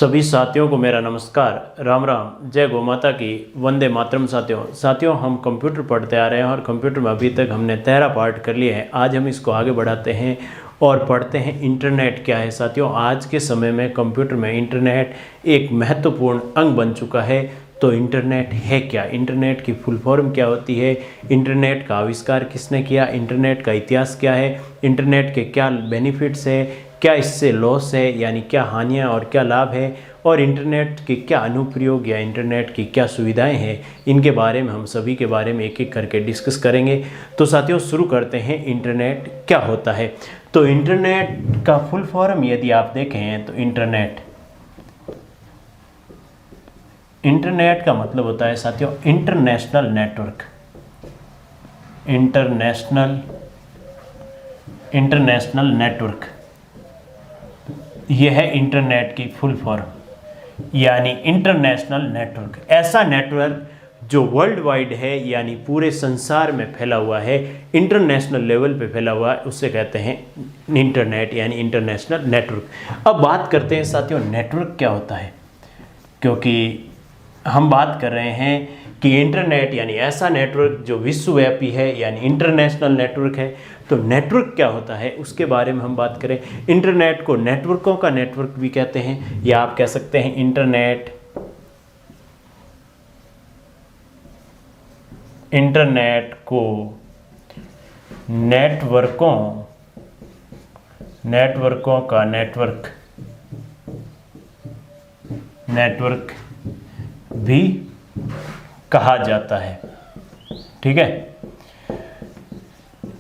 सभी साथियों को मेरा नमस्कार, राम राम, जय गौ माता की, वंदे मातरम। साथियों हम कंप्यूटर पढ़ते आ रहे हैं और कंप्यूटर में अभी तक हमने 13 पार्ट कर लिए हैं। आज हम इसको आगे बढ़ाते हैं और पढ़ते हैं इंटरनेट क्या है। साथियों आज के समय में कंप्यूटर में इंटरनेट एक महत्वपूर्ण अंग बन चुका है। तो इंटरनेट है क्या, इंटरनेट की फुल फॉर्म क्या होती है, इंटरनेट का आविष्कार किसने किया, इंटरनेट का इतिहास क्या है, इंटरनेट के क्या बेनिफिट्स है, क्या इससे लॉस है यानी क्या हानियां और क्या लाभ है, और इंटरनेट के क्या अनुप्रयोग या इंटरनेट की क्या सुविधाएं हैं, इनके बारे में हम सभी के बारे में एक एक करके डिस्कस करेंगे। तो साथियों शुरू करते हैं, इंटरनेट क्या होता है। तो इंटरनेट का फुल फॉर्म यदि आप देखें तो इंटरनेट का मतलब होता है साथियों इंटरनेशनल नेटवर्क। इंटरनेशनल नेटवर्क यह है इंटरनेट की फुल फॉर्म, यानी इंटरनेशनल नेटवर्क ऐसा नेटवर्क जो वर्ल्ड वाइड है, यानी पूरे संसार में फैला हुआ है, इंटरनेशनल लेवल पे फैला हुआ है, उससे कहते हैं इंटरनेट यानी इंटरनेशनल नेटवर्क। अब बात करते हैं साथियों नेटवर्क क्या होता है, क्योंकि हम बात कर रहे हैं कि इंटरनेट यानी ऐसा नेटवर्क जो विश्वव्यापी है यानी इंटरनेशनल नेटवर्क है। तो नेटवर्क क्या होता है उसके बारे में हम बात करें। इंटरनेट को नेटवर्कों का नेटवर्क भी कहते हैं, या आप कह सकते हैं इंटरनेट को नेटवर्कों का नेटवर्क भी कहा जाता है। ठीक है,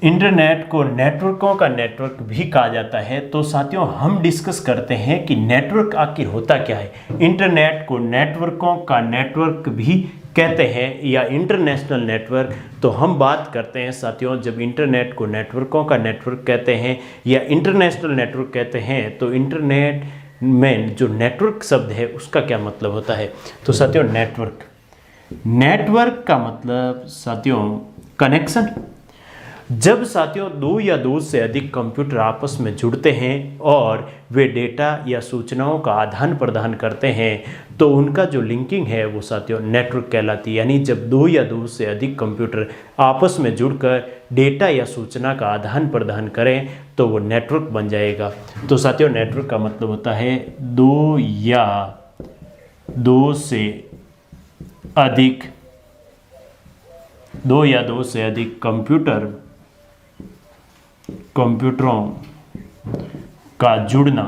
इंटरनेट को नेटवर्कों का नेटवर्क भी कहा जाता है। तो साथियों हम डिस्कस करते हैं कि नेटवर्क आखिर होता क्या है। इंटरनेट को नेटवर्कों का नेटवर्क भी कहते हैं या इंटरनेशनल नेटवर्क। तो हम बात करते हैं साथियों, जब इंटरनेट को नेटवर्कों का नेटवर्क कहते हैं या इंटरनेशनल नेटवर्क कहते हैं, तो इंटरनेट में जो नेटवर्क शब्द है उसका क्या मतलब होता है। तो साथियों नेटवर्क का मतलब साथियों कनेक्शन। जब साथियों दो या दो से अधिक कंप्यूटर आपस में जुड़ते हैं और वे डेटा या सूचनाओं का आदान प्रदान करते हैं, तो उनका जो लिंकिंग है वो साथियों नेटवर्क कहलाती है। यानी जब दो या दो से अधिक कंप्यूटर आपस में जुड़कर डेटा या सूचना का आदान प्रदान करें तो वो नेटवर्क बन जाएगा। तो साथियों नेटवर्क का मतलब होता है दो या दो से अधिक कंप्यूटरों का जुड़ना।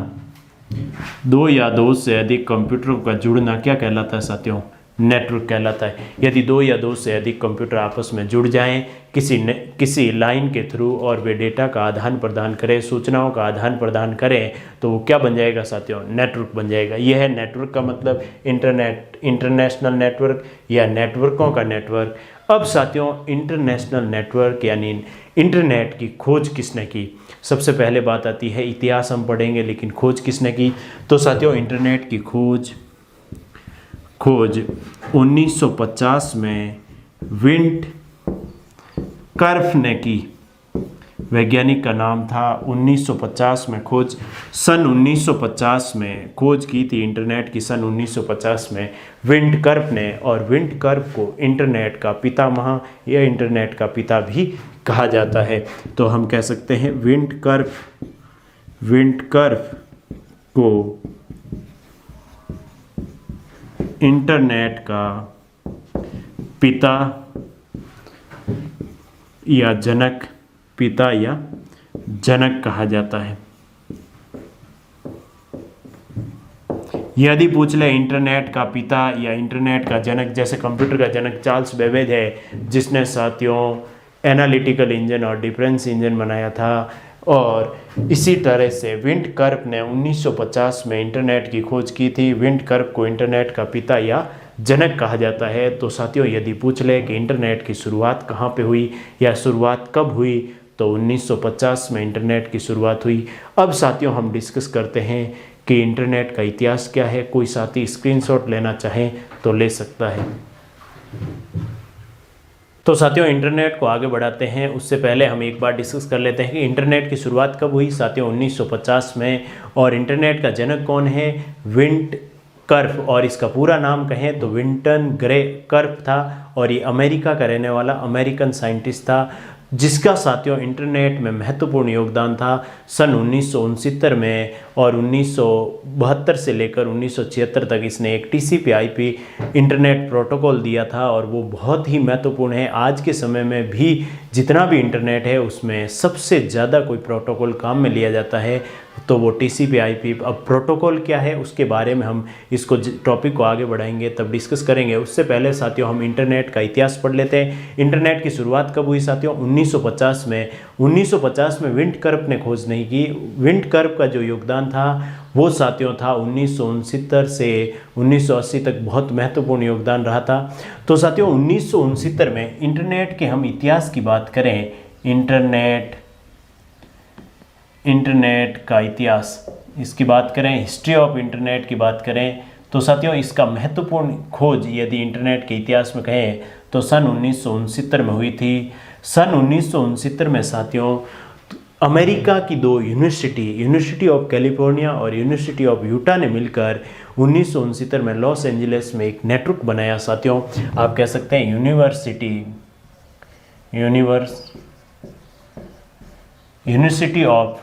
दो या दो से अधिक कंप्यूटरों का जुड़ना क्या कहलाता है साथियों, नेटवर्क कहलाता है। यदि दो या दो से अधिक कंप्यूटर आपस में जुड़ जाएं किसी लाइन के थ्रू और वे डेटा का आदान प्रदान करें, सूचनाओं का आदान प्रदान करें, तो वो क्या बन जाएगा साथियों, नेटवर्क बन जाएगा। यह है नेटवर्क का मतलब, इंटरनेशनल नेटवर्क या नेटवर्कों का नेटवर्क। अब साथियों इंटरनेशनल नेटवर्क यानी इंटरनेट की खोज किसने की। सबसे पहले बात आती है, इतिहास हम पढ़ेंगे लेकिन खोज किसने की। तो साथियों इंटरनेट की खोज 1950 में विंडकर्फ ने की। वैज्ञानिक का नाम था 1950 में खोज, सन 1950 में खोज की थी इंटरनेट की, सन 1950 में विंडकर्फ ने। और विंडकर्फ को इंटरनेट का पितामह या इंटरनेट का पिता भी कहा जाता है। तो हम कह सकते हैं विंडकर्फ को इंटरनेट का पिता या जनक कहा जाता है। यदि पूछ ले इंटरनेट का पिता या इंटरनेट का जनक, जैसे कंप्यूटर का जनक चार्ल्स बेबेज है जिसने साथियों एनालिटिकल इंजन और डिफरेंस इंजन बनाया था, और इसी तरह से विंडकर्फ ने 1950 में इंटरनेट की खोज की थी। विंडकर्फ को इंटरनेट का पिता या जनक कहा जाता है। तो साथियों यदि पूछ ले कि इंटरनेट की शुरुआत कहाँ पे हुई या शुरुआत कब हुई, तो 1950 में इंटरनेट की शुरुआत हुई। अब साथियों हम डिस्कस करते हैं कि इंटरनेट का इतिहास क्या है। कोई साथी स्क्रीनशॉट लेना चाहे तो ले सकता है। तो साथियों इंटरनेट को आगे बढ़ाते हैं उससे पहले हम एक बार डिस्कस कर लेते हैं कि इंटरनेट की शुरुआत कब हुई। साथियों 1950 में। और इंटरनेट का जनक कौन है? कर्फ, और इसका पूरा नाम कहें तो विंटन ग्रे कर्फ था, और ये अमेरिका का रहने वाला अमेरिकन साइंटिस्ट था, जिसका साथियों इंटरनेट में महत्वपूर्ण योगदान था। सन 1969 में और 1972 से लेकर 1976 तक इसने एक TCP/IP इंटरनेट प्रोटोकॉल दिया था, और वो बहुत ही महत्वपूर्ण है। आज के समय में भी जितना भी इंटरनेट है उसमें सबसे ज़्यादा कोई प्रोटोकॉल काम में लिया जाता है तो वो TCP/IP। अब प्रोटोकॉल क्या है उसके बारे में हम इसको टॉपिक को आगे बढ़ाएंगे, तब डिस्कस करेंगे। उससे पहले साथियों हम इंटरनेट का इतिहास पढ़ लेते हैं। इंटरनेट की शुरुआत कब हुई साथियों? 1950 में। 1950 में विंटकर्प ने खोज नहीं की। विंटकर्प का जो योगदान था वो साथियों था 1969 से 1980 तक बहुत महत्वपूर्ण योगदान रहा था। तो साथियों 1969 में इंटरनेट के हम इतिहास की बात करें, इंटरनेट का इतिहास, इसकी बात करें, हिस्ट्री ऑफ इंटरनेट की बात करें, तो साथियों इसका महत्वपूर्ण खोज यदि इंटरनेट के इतिहास में कहें तो सन 1969 में हुई थी। सन 1969 में साथियों अमेरिका की दो यूनिवर्सिटी ऑफ कैलिफोर्निया और यूनिवर्सिटी ऑफ यूटा ने मिलकर 1969 में लॉस एंजलिस में एक नेटवर्क बनाया साथियों। आप कह सकते हैं यूनिवर्सिटी ऑफ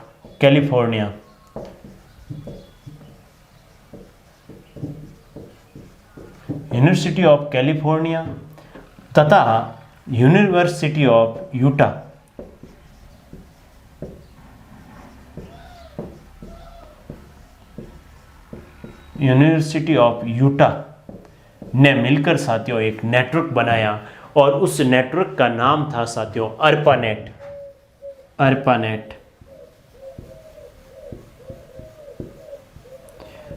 कैलिफोर्निया तथा यूनिवर्सिटी ऑफ यूटा ने मिलकर साथियों एक नेटवर्क बनाया, और उस नेटवर्क का नाम था साथियों ARPANET।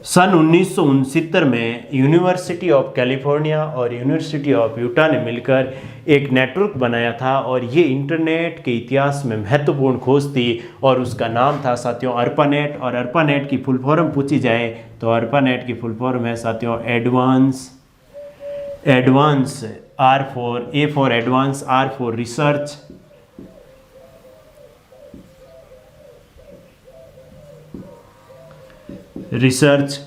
सन 1969 में यूनिवर्सिटी ऑफ कैलिफोर्निया और यूनिवर्सिटी ऑफ यूटा ने मिलकर एक नेटवर्क बनाया था, और ये इंटरनेट के इतिहास में महत्वपूर्ण खोज थी, और उसका नाम था साथियों ARPANET। और ARPANET की फुल फॉर्म पूछी जाए तो ARPANET की फुल फॉर्म है साथियों advance, A for advance, R for research,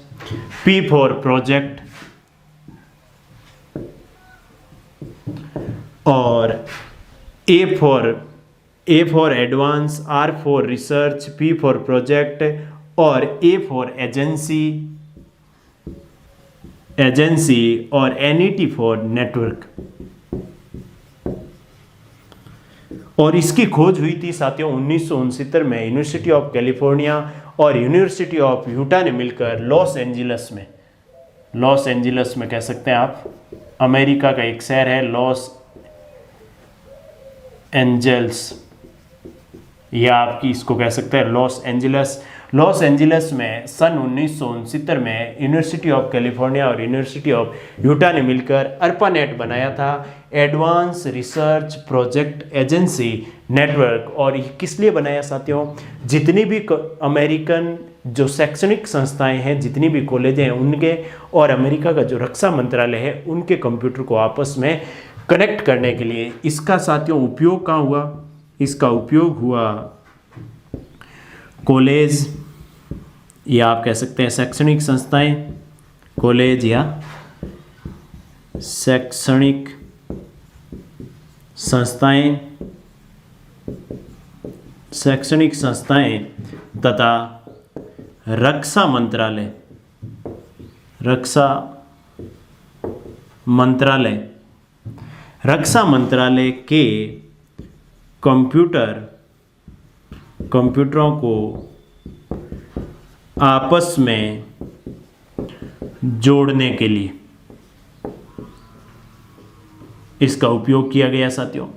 P for project, और A for advance, R for research, P for project, और A फॉर एजेंसी और NET फॉर नेटवर्क। और इसकी खोज हुई थी साथियों 1969 में यूनिवर्सिटी ऑफ कैलिफोर्निया और यूनिवर्सिटी ऑफ यूटा ने मिलकर लॉस एंजलिस में कह सकते हैं आप, अमेरिका का एक शहर है लॉस एंजल्स, या आपकी इसको कह सकते हैं लॉस एंजलिस में सन 1969 में यूनिवर्सिटी ऑफ कैलिफोर्निया और यूनिवर्सिटी ऑफ यूटा ने मिलकर ARPANET बनाया था, advance research project agency network. और ये किस लिए बनाया साथियों? जितनी भी अमेरिकन जो शैक्षणिक संस्थाएं हैं, जितनी भी कॉलेज हैं उनके, और अमेरिका का जो रक्षा मंत्रालय है उनके कंप्यूटर को आपस में कनेक्ट करने के लिए। इसका साथियों उपयोग कहाँ हुआ? इसका उपयोग हुआ कॉलेज, या आप कह सकते हैं शैक्षणिक संस्थाएं, कॉलेज या शैक्षणिक संस्थाएं तथा रक्षा मंत्रालय के कंप्यूटरों को आपस में जोड़ने के लिए इसका उपयोग किया गया साथियों।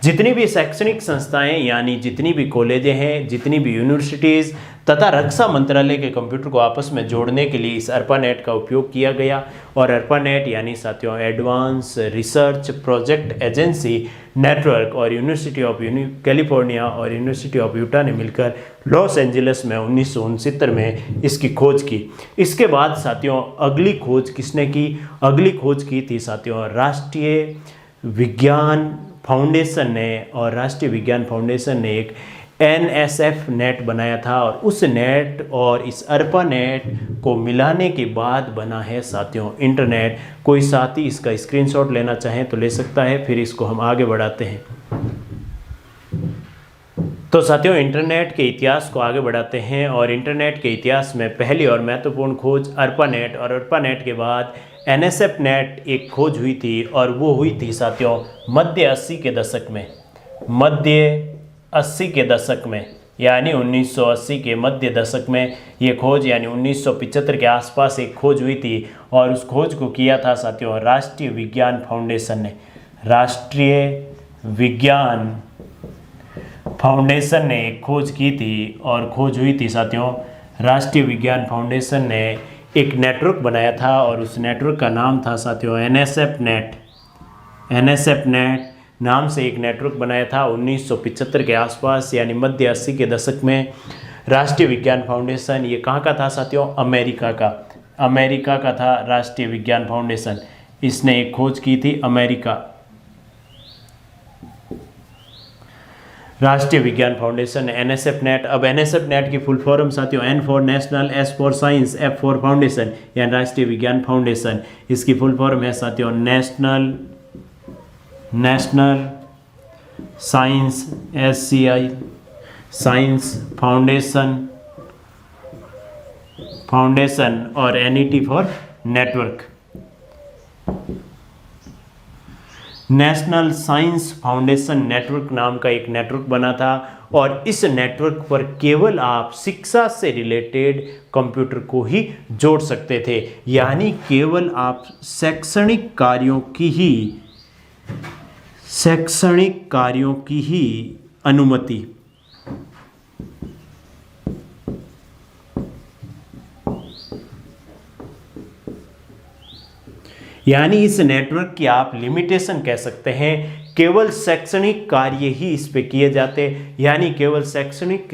जितनी भी शैक्षणिक संस्थाएं यानी जितनी भी कॉलेजें हैं, जितनी भी यूनिवर्सिटीज़ तथा रक्षा मंत्रालय के कंप्यूटर को आपस में जोड़ने के लिए इस ARPANET का उपयोग किया गया। और ARPANET यानी साथियों advance research project agency network, और यूनिवर्सिटी ऑफ कैलिफोर्निया और यूनिवर्सिटी ऑफ यूटा ने मिलकर लॉस एंजलिस में 1969 में इसकी खोज की। इसके बाद साथियों अगली खोज किसने की? अगली खोज की थी साथियों राष्ट्रीय विज्ञान फाउंडेशन ने, और राष्ट्रीय विज्ञान फाउंडेशन ने एक NSF नेट बनाया था, और उस नेट और इस अरपा नेट को मिलाने के बाद बना है साथियों इंटरनेट। कोई साथी इसका स्क्रीनशॉट लेना चाहे तो ले सकता है, फिर इसको हम आगे बढ़ाते हैं। तो साथियों इंटरनेट के इतिहास को आगे बढ़ाते हैं, और इंटरनेट के इतिहास में पहली और महत्वपूर्ण खोज अरपा नेट, और अरपा नेट के बाद NSF नेट एक खोज हुई थी, और वो हुई थी साथियों मध्य 80 के दशक में। मध्य 80 के दशक में यानी 1980 के मध्य दशक में ये खोज, यानी 1975 के आसपास एक खोज हुई थी, और उस खोज को किया था साथियों राष्ट्रीय विज्ञान फाउंडेशन ने। राष्ट्रीय विज्ञान फाउंडेशन ने एक खोज की थी, और खोज हुई थी साथियों राष्ट्रीय विज्ञान फाउंडेशन ने एक नेटवर्क बनाया था, और उस नेटवर्क का नाम था साथियों NSF नेट। NSF नेट नाम से एक नेटवर्क बनाया था 1975 के आसपास, यानी मध्य 80 के दशक में। राष्ट्रीय विज्ञान फाउंडेशन ये कहाँ का था साथियों? अमेरिका का था राष्ट्रीय विज्ञान फाउंडेशन। इसने एक खोज की थी अमेरिका। राष्ट्रीय विज्ञान फाउंडेशन NSF नेट। अब NSF नेट की फुल फॉर्म साथियों N for national, S for science, F for foundation, यानी राष्ट्रीय विज्ञान फाउंडेशन। इसकी फुल फॉर्म है साथियों national science, SCI science foundation, और NET for network. National science foundation network नाम का एक नेटवर्क बना था, और इस नेटवर्क पर केवल आप शिक्षा से रिलेटेड कंप्यूटर को ही जोड़ सकते थे, यानी केवल आप शैक्षणिक कार्यों की ही अनुमति यानी इस नेटवर्क की आप लिमिटेशन कह सकते हैं, केवल शैक्षणिक कार्य ही इस पे किए जाते, यानी केवल शैक्षणिक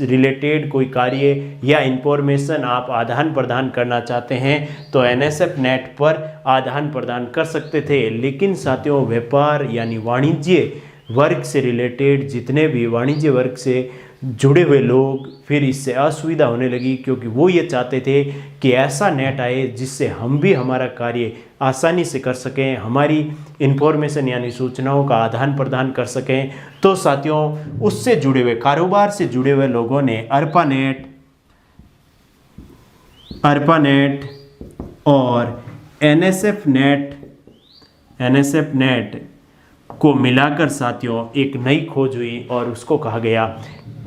रिलेटेड कोई कार्य या इंफॉर्मेशन आप आदान प्रदान करना चाहते हैं तो NSF नेट पर आदान प्रदान कर सकते थे। लेकिन साथियों व्यापार यानी वाणिज्य वर्ग से रिलेटेड जितने भी वाणिज्य वर्ग से जुड़े हुए लोग फिर इससे असुविधा होने लगी, क्योंकि वो ये चाहते थे कि ऐसा नेट आए जिससे हम भी हमारा कार्य आसानी से कर सकें, हमारी इंफॉर्मेशन यानी सूचनाओं का आदान प्रदान कर सकें। तो साथियों उससे जुड़े हुए कारोबार से जुड़े हुए लोगों ने अरपा नेट और NSF नेट को मिलाकर साथियों एक नई खोज हुई, और उसको कहा गया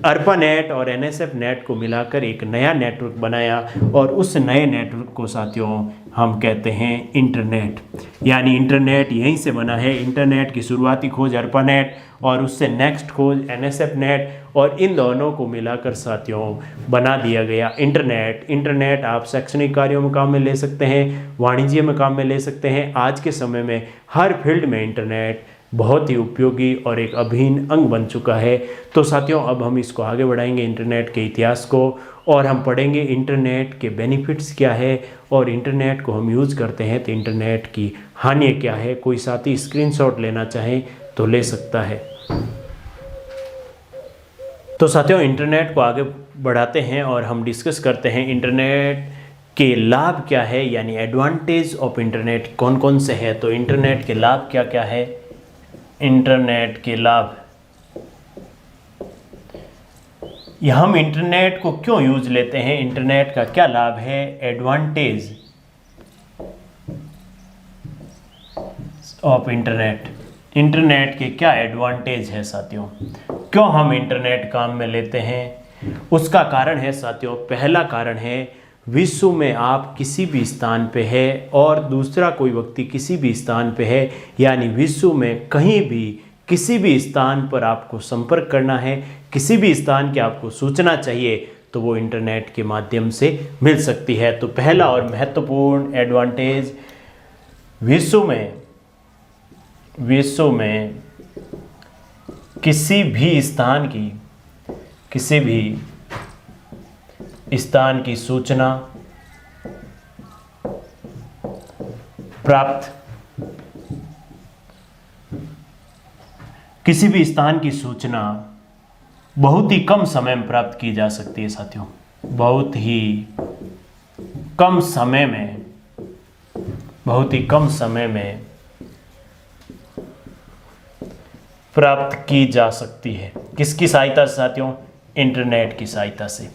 अरपा नेट और NSF नेट को मिलाकर एक नया नेटवर्क बनाया, और उस नए नेटवर्क को साथियों हम कहते हैं इंटरनेट। यानी इंटरनेट यहीं से बना है। इंटरनेट की शुरुआती खोज अरपा नेट और उससे नेक्स्ट खोज NSF नेट, और इन दोनों को मिलाकर साथियों बना दिया गया इंटरनेट। इंटरनेट आप शैक्षणिक कार्यों में काम में ले सकते हैं, वाणिज्य में काम में ले सकते हैं। आज के समय में हर फील्ड में इंटरनेट बहुत ही उपयोगी और एक अभिन्न अंग बन चुका है। तो साथियों अब हम इसको आगे बढ़ाएंगे इंटरनेट के इतिहास को, और हम पढ़ेंगे इंटरनेट के बेनिफिट्स क्या है, और इंटरनेट को हम यूज़ करते हैं तो इंटरनेट की हानि क्या है। कोई साथी स्क्रीनशॉट लेना चाहे तो ले सकता है। तो साथियों इंटरनेट को आगे बढ़ाते हैं और हम डिस्कस करते हैं इंटरनेट के लाभ क्या है, यानी एडवांटेज ऑफ इंटरनेट कौन कौन से हैं। तो इंटरनेट के लाभ क्या क्या है। इंटरनेट के लाभ, हम इंटरनेट को क्यों यूज लेते हैं, इंटरनेट का क्या लाभ है। एडवांटेज ऑफ इंटरनेट के क्या एडवांटेज है साथियों, क्यों हम इंटरनेट काम में लेते हैं। उसका कारण है साथियों, पहला कारण है विश्व में आप किसी भी स्थान पे है और दूसरा कोई व्यक्ति किसी भी स्थान पे है, यानी विश्व में कहीं भी किसी भी स्थान पर आपको संपर्क करना है, किसी भी स्थान की आपको सूचना चाहिए तो वो इंटरनेट के माध्यम से मिल सकती है। तो पहला और महत्वपूर्ण एडवांटेज, विश्व में किसी भी स्थान की सूचना प्राप्त, किसी भी स्थान की सूचना बहुत ही कम समय में प्राप्त की जा सकती है साथियों, बहुत ही कम समय में, बहुत ही कम समय में प्राप्त की जा सकती है। किसकी सहायता से साथियों? इंटरनेट की सहायता से।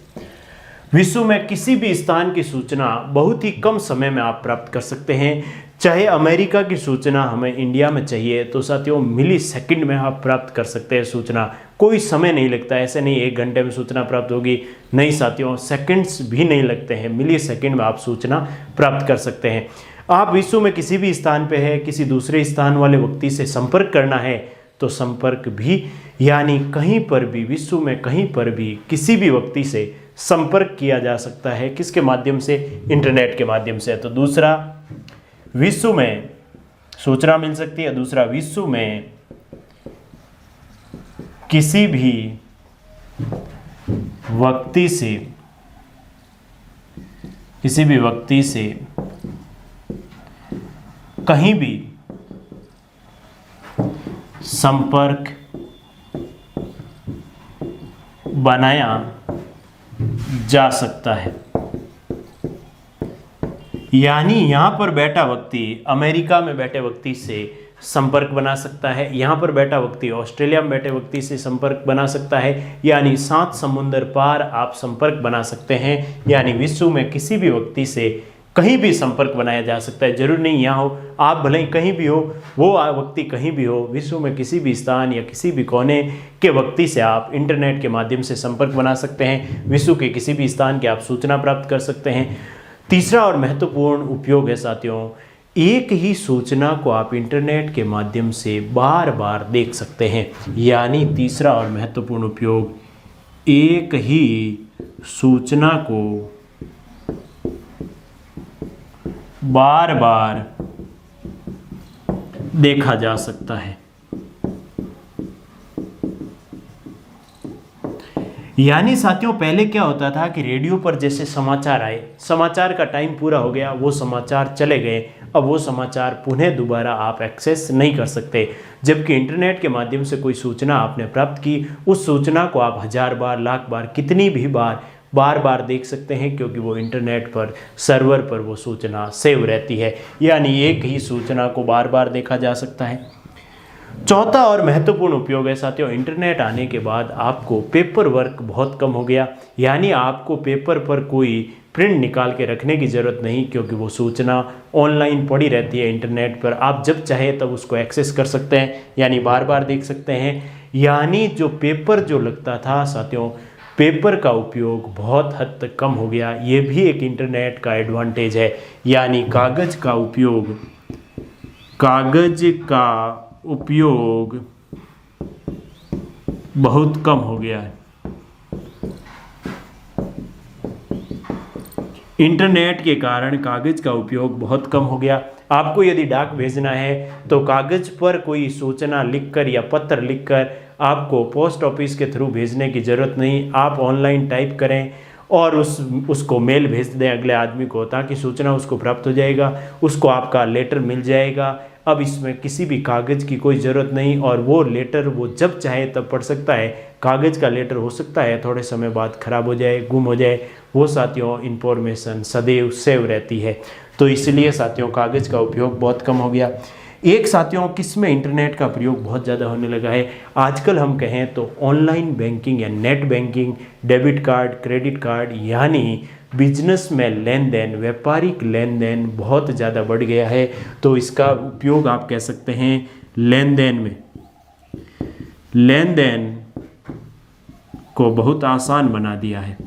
विश्व में किसी भी स्थान की सूचना बहुत ही कम समय में आप प्राप्त कर सकते हैं। चाहे अमेरिका की सूचना हमें इंडिया में चाहिए तो साथियों मिली सेकंड में आप प्राप्त कर सकते हैं सूचना। कोई समय नहीं लगता, ऐसे नहीं 1 घंटे में सूचना प्राप्त होगी, नहीं साथियों, सेकंड्स भी नहीं लगते हैं, मिली सेकंड में आप सूचना प्राप्त कर सकते हैं। आप विश्व में किसी भी स्थान पे है, किसी दूसरे स्थान वाले व्यक्ति से संपर्क करना है तो संपर्क भी, यानी कहीं पर भी, विश्व में कहीं पर भी किसी भी व्यक्ति से संपर्क किया जा सकता है। किसके माध्यम से? इंटरनेट के माध्यम से। तो दूसरा, विश्व में सूचना मिल सकती है। दूसरा, विश्व में किसी भी व्यक्ति से कहीं भी संपर्क बनाया जा सकता है। यानी यहां पर बैठा व्यक्ति अमेरिका में बैठे व्यक्ति से संपर्क बना सकता है, यहां पर बैठा व्यक्ति ऑस्ट्रेलिया में बैठे व्यक्ति से संपर्क बना सकता है, यानी 7 समुंदर पार आप संपर्क बना सकते हैं। यानी विश्व में किसी भी व्यक्ति से कहीं भी संपर्क बनाया जा सकता है। जरूर नहीं यहाँ हो, आप भले ही कहीं भी हो, वो व्यक्ति कहीं भी हो, विश्व में किसी भी स्थान या किसी भी कोने के व्यक्ति से आप इंटरनेट के माध्यम से संपर्क बना सकते हैं। विश्व के किसी भी स्थान की आप सूचना प्राप्त कर सकते हैं। तीसरा और महत्वपूर्ण उपयोग है साथियों, एक ही सूचना को आप इंटरनेट के माध्यम से बार बार देख सकते हैं। यानी तीसरा और महत्वपूर्ण उपयोग, एक ही सूचना को बार बार देखा जा सकता है। यानी साथियों पहले क्या होता था कि रेडियो पर जैसे समाचार आए, समाचार का टाइम पूरा हो गया, वो समाचार चले गए, अब वो समाचार पुनः दोबारा आप एक्सेस नहीं कर सकते। जबकि इंटरनेट के माध्यम से कोई सूचना आपने प्राप्त की, उस सूचना को आप 1000 बार, लाख बार, कितनी भी बार बार देख सकते हैं, क्योंकि वो इंटरनेट पर सर्वर पर वो सूचना सेव रहती है। यानी एक ही सूचना को बार बार देखा जा सकता है। चौथा और महत्वपूर्ण उपयोग है साथियों, इंटरनेट आने के बाद आपको पेपर वर्क बहुत कम हो गया। यानी आपको पेपर पर कोई प्रिंट निकाल के रखने की ज़रूरत नहीं, क्योंकि वो सूचना ऑनलाइन पड़ी रहती है इंटरनेट पर। आप जब चाहे तब उसको एक्सेस कर सकते हैं, यानी बार बार देख सकते हैं। यानी जो पेपर जो लगता था साथियों, पेपर का उपयोग बहुत हद तक कम हो गया। ये भी एक इंटरनेट का एडवांटेज है। यानी कागज़ का उपयोग बहुत कम हो गया है। इंटरनेट के कारण कागज़ का उपयोग बहुत कम हो गया। आपको यदि डाक भेजना है तो कागज़ पर कोई सूचना लिखकर या पत्र लिखकर आपको पोस्ट ऑफिस के थ्रू भेजने की ज़रूरत नहीं। आप ऑनलाइन टाइप करें और उसको मेल भेज दें अगले आदमी को, ताकि सूचना उसको प्राप्त हो जाएगा, उसको आपका लेटर मिल जाएगा। अब इसमें किसी भी कागज़ की कोई ज़रूरत नहीं, और वो लेटर वो जब चाहे तब पढ़ सकता है। कागज़ का लेटर हो सकता है थोड़े समय बाद ख़राब हो जाए, गुम हो जाए, वो साथियों इंफॉर्मेशन सदैव सेव रहती है। तो इसलिए साथियों कागज़ का उपयोग बहुत कम हो गया। एक साथियों किसमें इंटरनेट का प्रयोग बहुत ज़्यादा होने लगा है आजकल, हम कहें तो ऑनलाइन बैंकिंग या net banking, debit card, credit card, यानी बिजनेस में लेन देन, व्यापारिक लेन देन बहुत ज़्यादा बढ़ गया है। तो इसका उपयोग आप कह सकते हैं लेन देन में, लेन देन को बहुत आसान बना दिया है।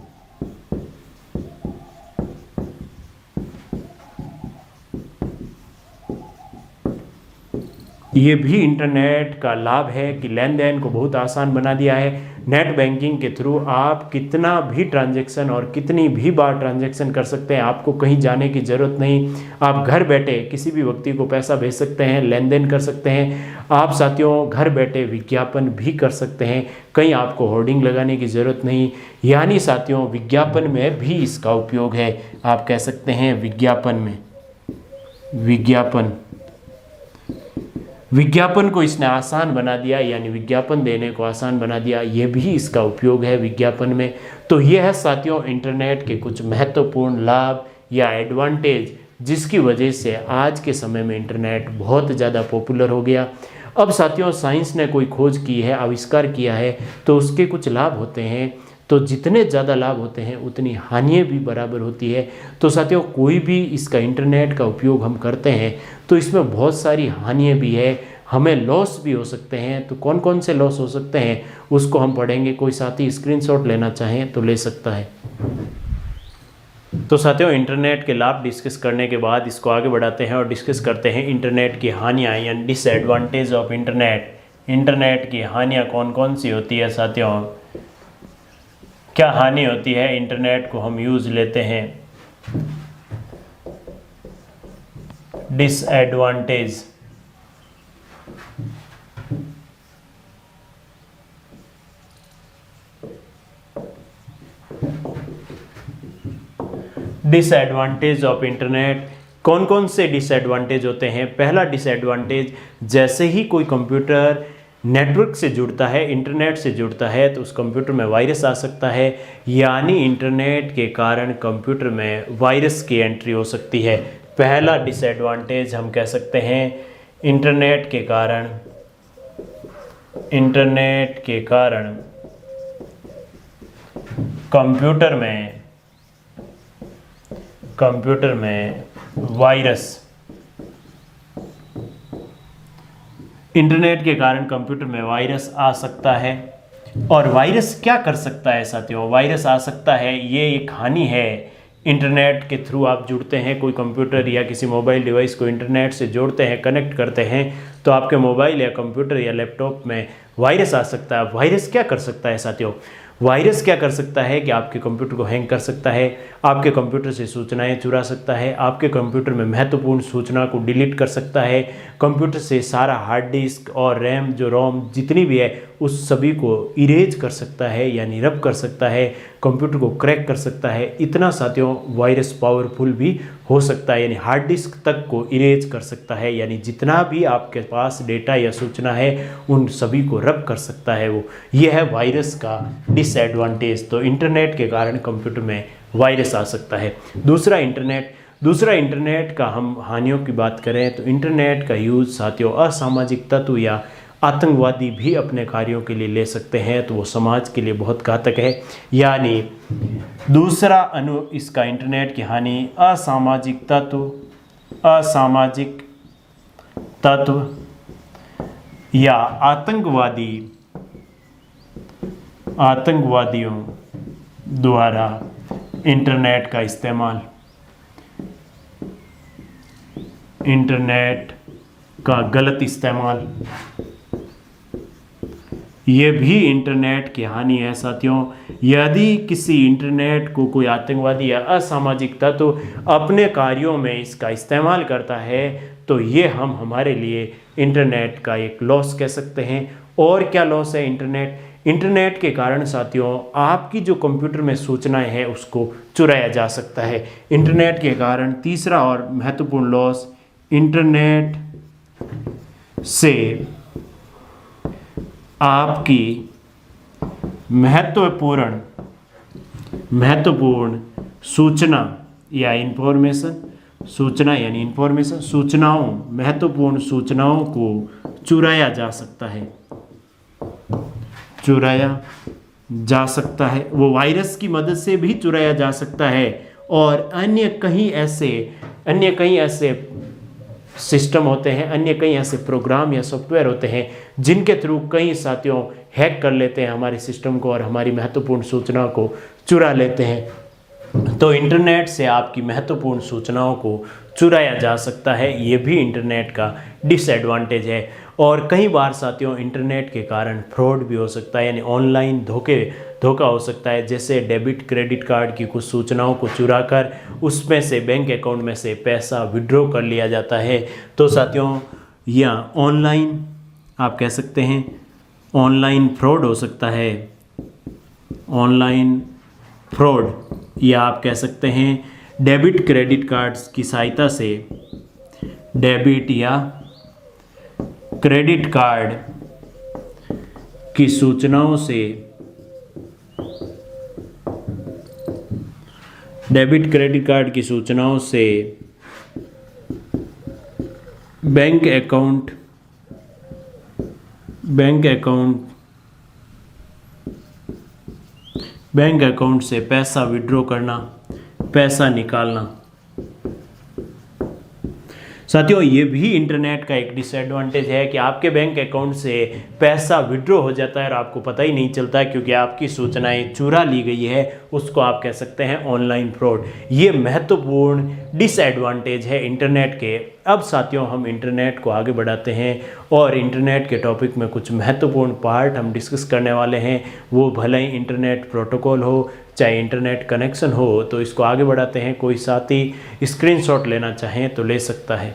ये भी इंटरनेट का लाभ है कि लेन देन को बहुत आसान बना दिया है। नेट बैंकिंग के थ्रू आप कितना भी ट्रांजैक्शन और कितनी भी बार ट्रांजैक्शन कर सकते हैं, आपको कहीं जाने की ज़रूरत नहीं। आप घर बैठे किसी भी व्यक्ति को पैसा भेज सकते हैं, लेन देन कर सकते हैं। आप साथियों घर बैठे विज्ञापन भी कर सकते हैं, कहीं आपको होर्डिंग लगाने की ज़रूरत नहीं। यानी साथियों विज्ञापन में भी इसका उपयोग है। आप कह सकते हैं विज्ञापन में, विज्ञापन विज्ञापन को इसने आसान बना दिया, यानी विज्ञापन देने को आसान बना दिया, ये भी इसका उपयोग है विज्ञापन में। तो ये है साथियों इंटरनेट के कुछ महत्वपूर्ण लाभ या एडवांटेज, जिसकी वजह से आज के समय में इंटरनेट बहुत ज़्यादा पॉपुलर हो गया। अब साथियों साइंस ने कोई खोज की है, आविष्कार किया है, तो उसके कुछ लाभ होते हैं। तो जितने ज़्यादा लाभ होते हैं उतनी हानियाँ भी बराबर होती है। तो साथियों कोई भी इसका इंटरनेट का उपयोग हम करते हैं तो इसमें बहुत सारी हानियाँ भी है, हमें लॉस भी हो सकते हैं। तो कौन कौन से लॉस हो सकते हैं उसको हम पढ़ेंगे। कोई साथी स्क्रीनशॉट लेना चाहें तो ले सकता है। तो साथियों इंटरनेट के लाभ डिस्कस करने के बाद इसको आगे बढ़ाते हैं और डिस्कस करते हैं इंटरनेट की हानियाँ या डिसएडवांटेज ऑफ इंटरनेट। इंटरनेट की हानियाँ कौन कौन सी होती है साथियों, क्या हानि होती है इंटरनेट को हम यूज़ लेते हैं। डिसएडवांटेज, डिसएडवांटेज ऑफ इंटरनेट, कौन कौन से डिसएडवांटेज होते हैं। पहला डिसएडवांटेज, जैसे ही कोई कंप्यूटर नेटवर्क से जुड़ता है, इंटरनेट से जुड़ता है, तो उस कंप्यूटर में वायरस आ सकता है, यानी इंटरनेट के कारण कंप्यूटर में वायरस की एंट्री हो सकती है। पहला डिसएडवांटेज हम कह सकते हैं इंटरनेट के कारण कंप्यूटर में वायरस, इंटरनेट के कारण कंप्यूटर में वायरस आ सकता है। और वायरस क्या कर सकता है साथियों, वायरस आ सकता है, ये एक हानि है। इंटरनेट के थ्रू आप जुड़ते हैं, कोई कंप्यूटर या किसी मोबाइल डिवाइस को इंटरनेट से जोड़ते हैं, कनेक्ट करते हैं, तो आपके मोबाइल या कंप्यूटर या लैपटॉप में वायरस आ सकता है। वायरस क्या कर सकता है साथियों, वायरस क्या कर सकता है कि आपके कंप्यूटर को हैंग कर सकता है, आपके कंप्यूटर से सूचनाएं चुरा सकता है, आपके कंप्यूटर में महत्वपूर्ण सूचना को डिलीट कर सकता है, कंप्यूटर से सारा हार्ड डिस्क और रैम जो रोम जितनी भी है उस सभी को इरेज कर सकता है, यानी रब कर सकता है, कंप्यूटर को क्रैक कर सकता है। इतना साथियों वायरस पावरफुल भी हो सकता है, यानी हार्ड डिस्क तक को इरेज कर सकता है, यानी जितना भी आपके पास डेटा या सूचना है उन सभी को रब कर सकता है वो। ये है वायरस का डिसएडवांटेज। तो इंटरनेट के कारण कंप्यूटर में वायरस आ सकता है। दूसरा इंटरनेट का हम हानियों की बात करें तो इंटरनेट का यूज़ साथियों असामाजिक तत्व या आतंकवादी भी अपने कार्यों के लिए ले सकते हैं, तो वो समाज के लिए बहुत घातक है। यानी दूसरा इसका इंटरनेट की हानि असामाजिक तत्व या आतंकवादियों द्वारा इंटरनेट का इस्तेमाल, इंटरनेट का गलत इस्तेमाल, ये भी इंटरनेट की हानि है साथियों। यदि किसी इंटरनेट को कोई आतंकवादी या असामाजिक तत्व अपने कार्यों में इसका इस्तेमाल करता है तो ये हम हमारे लिए इंटरनेट का एक लॉस कह सकते हैं। और क्या लॉस है इंटरनेट के कारण साथियों आपकी जो कंप्यूटर में सूचनाएं हैं उसको चुराया जा सकता है। इंटरनेट के कारण तीसरा और महत्वपूर्ण लॉस, इंटरनेट से आपकी महत्वपूर्ण सूचना या महत्वपूर्ण सूचनाओं को चुराया जा सकता है, वो वायरस की मदद से भी चुराया जा सकता है। और अन्य कई ऐसे सिस्टम होते हैं, अन्य कई ऐसे प्रोग्राम या सॉफ्टवेयर होते हैं जिनके थ्रू कई साथियों हैक कर लेते हैं हमारे सिस्टम को और हमारी महत्वपूर्ण सूचनाओं को चुरा लेते हैं। तो इंटरनेट से आपकी महत्वपूर्ण सूचनाओं को चुराया जा सकता है, ये भी इंटरनेट का डिसएडवांटेज है। और कई बार साथियों इंटरनेट के कारण फ्रॉड भी हो सकता है, यानी ऑनलाइन धोखा हो सकता है। जैसे डेबिट क्रेडिट कार्ड की कुछ सूचनाओं को चुराकर उसमें से बैंक अकाउंट में से पैसा विड्रॉ कर लिया जाता है। तो साथियों या ऑनलाइन आप कह सकते हैं ऑनलाइन फ्रॉड हो सकता है, ऑनलाइन फ्रॉड, या आप कह सकते हैं डेबिट क्रेडिट कार्ड्स की सहायता से डेबिट या क्रेडिट कार्ड की सूचनाओं से डेबिट क्रेडिट कार्ड की सूचनाओं से बैंक अकाउंट से पैसा विड्रॉ करना, पैसा निकालना। साथियों, ये भी इंटरनेट का एक डिसएडवांटेज है कि आपके बैंक अकाउंट से पैसा विड्रॉ हो जाता है और आपको पता ही नहीं चलता, क्योंकि आपकी सूचनाएं चुरा ली गई है। उसको आप कह सकते हैं ऑनलाइन फ्रॉड। ये महत्वपूर्ण डिसएडवांटेज है इंटरनेट के। अब साथियों, हम इंटरनेट को आगे बढ़ाते हैं और इंटरनेट के टॉपिक में कुछ महत्वपूर्ण पार्ट हम डिस्कस करने वाले हैं। वो भले ही इंटरनेट प्रोटोकॉल हो चाहे इंटरनेट कनेक्शन हो। तो इसको आगे बढ़ाते हैं। कोई साथी स्क्रीनशॉट लेना चाहें तो ले सकता है।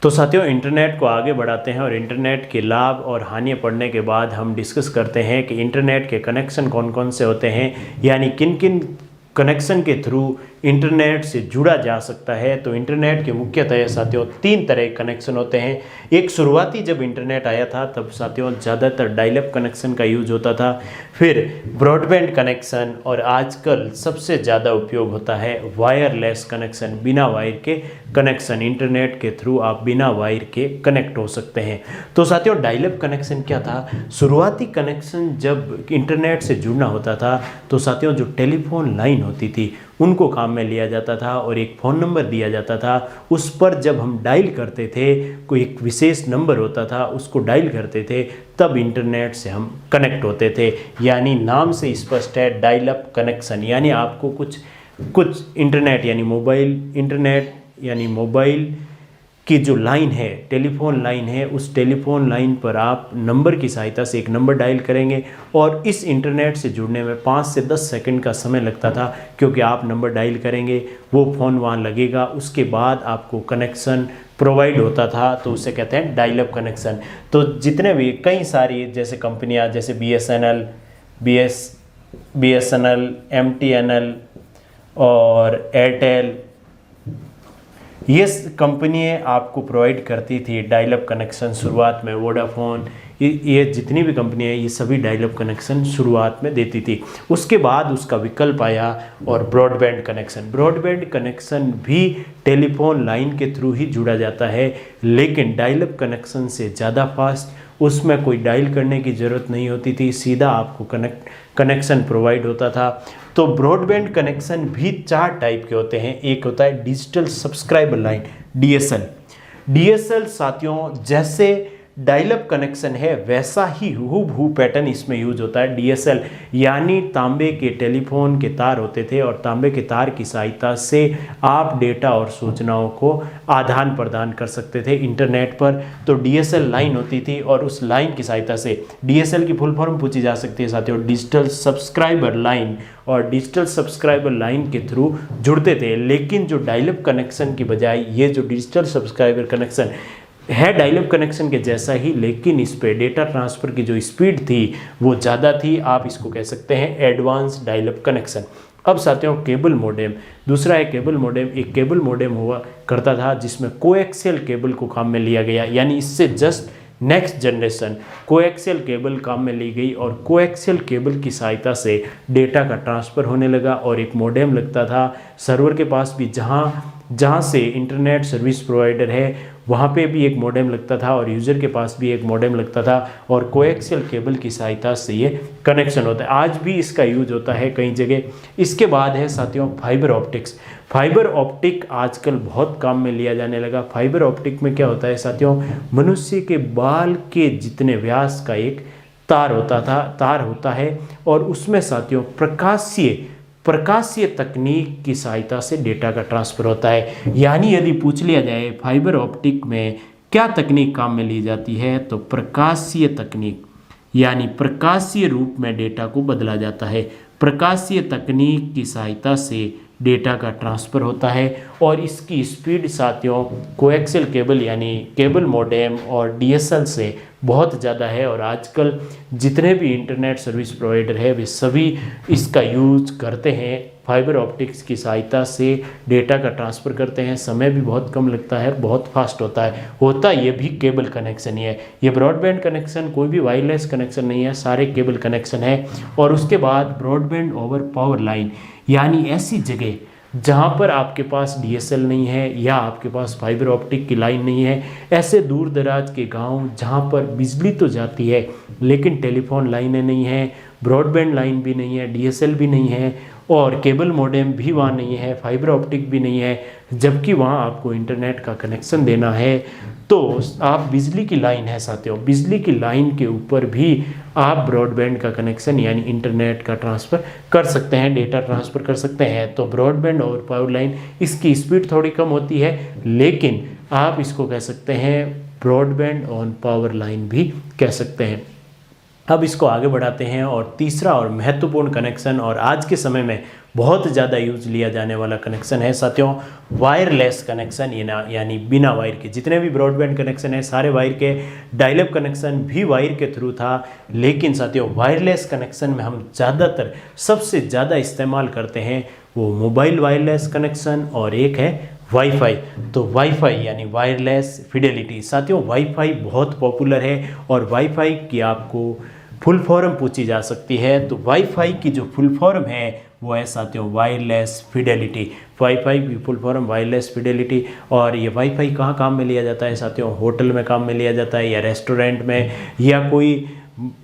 तो साथियों, इंटरनेट को आगे बढ़ाते हैं और इंटरनेट के लाभ और हानियाँ पढ़ने के बाद हम डिस्कस करते हैं कि इंटरनेट के कनेक्शन कौन कौन से होते हैं, यानी किन किन कनेक्शन के थ्रू इंटरनेट से जुड़ा जा सकता है। तो इंटरनेट के मुख्यतः साथियों 3 तरह के कनेक्शन होते हैं। एक, शुरुआती जब इंटरनेट आया था तब साथियों ज़्यादातर डायल-अप कनेक्शन का यूज होता था, फिर ब्रॉडबैंड कनेक्शन, और आजकल सबसे ज़्यादा उपयोग होता है वायरलेस कनेक्शन, बिना वायर के कनेक्शन। इंटरनेट के थ्रू आप बिना वायर के कनेक्ट हो सकते हैं। तो साथियों, डायल-अप कनेक्शन क्या था? शुरुआती कनेक्शन जब इंटरनेट से जुड़ना होता था तो साथियों जो टेलीफोन लाइन होती थी उनको काम में लिया जाता था और एक फ़ोन नंबर दिया जाता था। उस पर जब हम डायल करते थे, कोई एक विशेष नंबर होता था, उसको डायल करते थे, तब इंटरनेट से हम कनेक्ट होते थे। यानी नाम से स्पष्ट है, डायल अप कनेक्शन। यानी आपको कुछ इंटरनेट यानी मोबाइल इंटरनेट यानी मोबाइल की जो लाइन है, टेलीफोन लाइन है, उस टेलीफोन लाइन पर आप नंबर की सहायता से एक नंबर डायल करेंगे और इस इंटरनेट से जुड़ने में 5 से 10 सेकंड का समय लगता था, क्योंकि आप नंबर डायल करेंगे, वो फ़ोन वहाँ लगेगा, उसके बाद आपको कनेक्शन प्रोवाइड होता था। तो उसे कहते हैं डायल अप कनेक्शन। तो जितने भी कई सारी जैसे कंपनियाँ, जैसे BSNL, MTNL और एयरटेल, ये कंपनियाँ आपको प्रोवाइड करती थी डायल अप कनेक्शन शुरुआत में। वोडाफोन, ये जितनी भी कंपनियाँ हैं, ये सभी डायल अप कनेक्शन शुरुआत में देती थी। उसके बाद उसका विकल्प आया और ब्रॉडबैंड कनेक्शन। ब्रॉडबैंड कनेक्शन भी टेलीफोन लाइन के थ्रू ही जुड़ा जाता है, लेकिन डायल अप कनेक्शन से ज़्यादा फास्ट। उसमें कोई डायल करने की ज़रूरत नहीं होती थी, सीधा आपको कनेक्शन प्रोवाइड होता था। तो ब्रॉडबैंड कनेक्शन भी 4 टाइप के होते हैं। एक होता है डिजिटल सब्सक्राइबर लाइन, DSL साथियों जैसे डायल अप कनेक्शन है वैसा ही हूबहू पैटर्न इसमें यूज होता है। DSL यानी तांबे के टेलीफोन के तार होते थे और तांबे के तार की सहायता से आप डेटा और सूचनाओं को आदान प्रदान कर सकते थे इंटरनेट पर। तो DSL लाइन होती थी और उस लाइन की सहायता से, DSL की फुल फॉर्म पूछी जा सकती है साथियों, डिजिटल सब्सक्राइबर लाइन, और डिजिटल सब्सक्राइबर लाइन के थ्रू जुड़ते थे। लेकिन जो डायल अप कनेक्शन की बजाय ये जो डिजिटल सब्सक्राइबर कनेक्शन है डायल अप कनेक्शन के जैसा ही, लेकिन इस पे डेटा ट्रांसफ़र की जो स्पीड थी वो ज़्यादा थी। आप इसको कह सकते हैं एडवांस डायल अप कनेक्शन। अब साथियों केबल मॉडेम, दूसरा है केबल मॉडेम। एक केबल मॉडेम हुआ करता था जिसमें कोएक्सियल केबल को काम में लिया गया, यानी इससे just next generation coaxial cable काम में ली गई और कोएक्सियल केबल की सहायता से डेटा का ट्रांसफ़र होने लगा। और एक मॉडेम लगता था सर्वर के पास भी, जहाँ से इंटरनेट सर्विस प्रोवाइडर है वहाँ पे भी एक मॉडेम लगता था और यूज़र के पास भी एक मॉडेम लगता था, और कोएक्सियल केबल की सहायता से ये कनेक्शन होता है। आज भी इसका यूज होता है कई जगह। इसके बाद है साथियों फाइबर ऑप्टिक्स। फाइबर ऑप्टिक आजकल बहुत काम में लिया जाने लगा। फाइबर ऑप्टिक में क्या होता है साथियों, मनुष्य के बाल के जितने व्यास का एक तार होता है और उसमें साथियों प्रकाशीय तकनीक की सहायता से डेटा का ट्रांसफ़र होता है। यानी यदि पूछ लिया जाए फाइबर ऑप्टिक में क्या तकनीक काम में ली जाती है, तो प्रकाशीय तकनीक, यानी प्रकाशीय रूप में डेटा को बदला जाता है। प्रकाशीय तकनीक की सहायता से डेटा का ट्रांसफ़र होता है और इसकी स्पीड साथियों कोएक्सियल केबल यानी केबल मॉडेम और DSL से बहुत ज़्यादा है। और आजकल जितने भी इंटरनेट सर्विस प्रोवाइडर है वे सभी इसका यूज करते हैं फाइबर ऑप्टिक्स की सहायता से डेटा का ट्रांसफ़र करते हैं। समय भी बहुत कम लगता है, बहुत फास्ट होता ये भी केबल कनेक्शन ही है। ये ब्रॉडबैंड कनेक्शन कोई भी वायरलेस कनेक्शन नहीं है, सारे केबल कनेक्शन है। और उसके बाद ब्रॉडबैंड ओवर पावर लाइन, यानी ऐसी जगह जहाँ पर आपके पास DSL नहीं है या आपके पास फाइबर ऑप्टिक की लाइन नहीं है, ऐसे दूर दराज के गांव जहाँ पर बिजली तो जाती है लेकिन टेलीफोन लाइनें नहीं हैं, ब्रॉडबैंड लाइन भी नहीं है, DSL भी नहीं है और केबल मॉडेम भी वहाँ नहीं है, फाइबर ऑप्टिक भी नहीं है, जबकि वहाँ आपको इंटरनेट का कनेक्शन देना है। तो आप बिजली की लाइन है साथियों, बिजली की लाइन के ऊपर भी आप ब्रॉडबैंड का कनेक्शन यानी इंटरनेट का ट्रांसफ़र कर सकते हैं, डेटा ट्रांसफ़र कर सकते हैं। तो ब्रॉडबैंड और पावर लाइन, इसकी स्पीड थोड़ी कम होती है, लेकिन आप इसको कह सकते हैं ब्रॉडबैंड ऑन पावर लाइन भी कह सकते हैं। अब इसको आगे बढ़ाते हैं और तीसरा और महत्वपूर्ण कनेक्शन और आज के समय में बहुत ज़्यादा यूज लिया जाने वाला कनेक्शन है साथियों वायरलेस कनेक्शन, यानी बिना वायर के। जितने भी ब्रॉडबैंड कनेक्शन है सारे वायर के, डायल अप कनेक्शन भी वायर के थ्रू था, लेकिन साथियों वायरलेस कनेक्शन में हम ज़्यादातर सबसे ज़्यादा इस्तेमाल करते हैं वो मोबाइल वायरलेस कनेक्शन और एक है वाईफाई। तो वाईफाई यानी वायरलेस फिडेलिटी। साथियों वाईफाई बहुत पॉपुलर है और वाईफाई की आपको फुल फॉर्म पूछी जा सकती है। तो वाईफाई की जो फुल फॉर्म है वो है साथियों वायरलेस फिडेलिटी। वाईफाई की फुल फॉर्म वायरलेस फिडेलिटी। और ये वाईफाई कहाँ काम में लिया जाता है साथियों? होटल में काम में लिया जाता है या रेस्टोरेंट में या कोई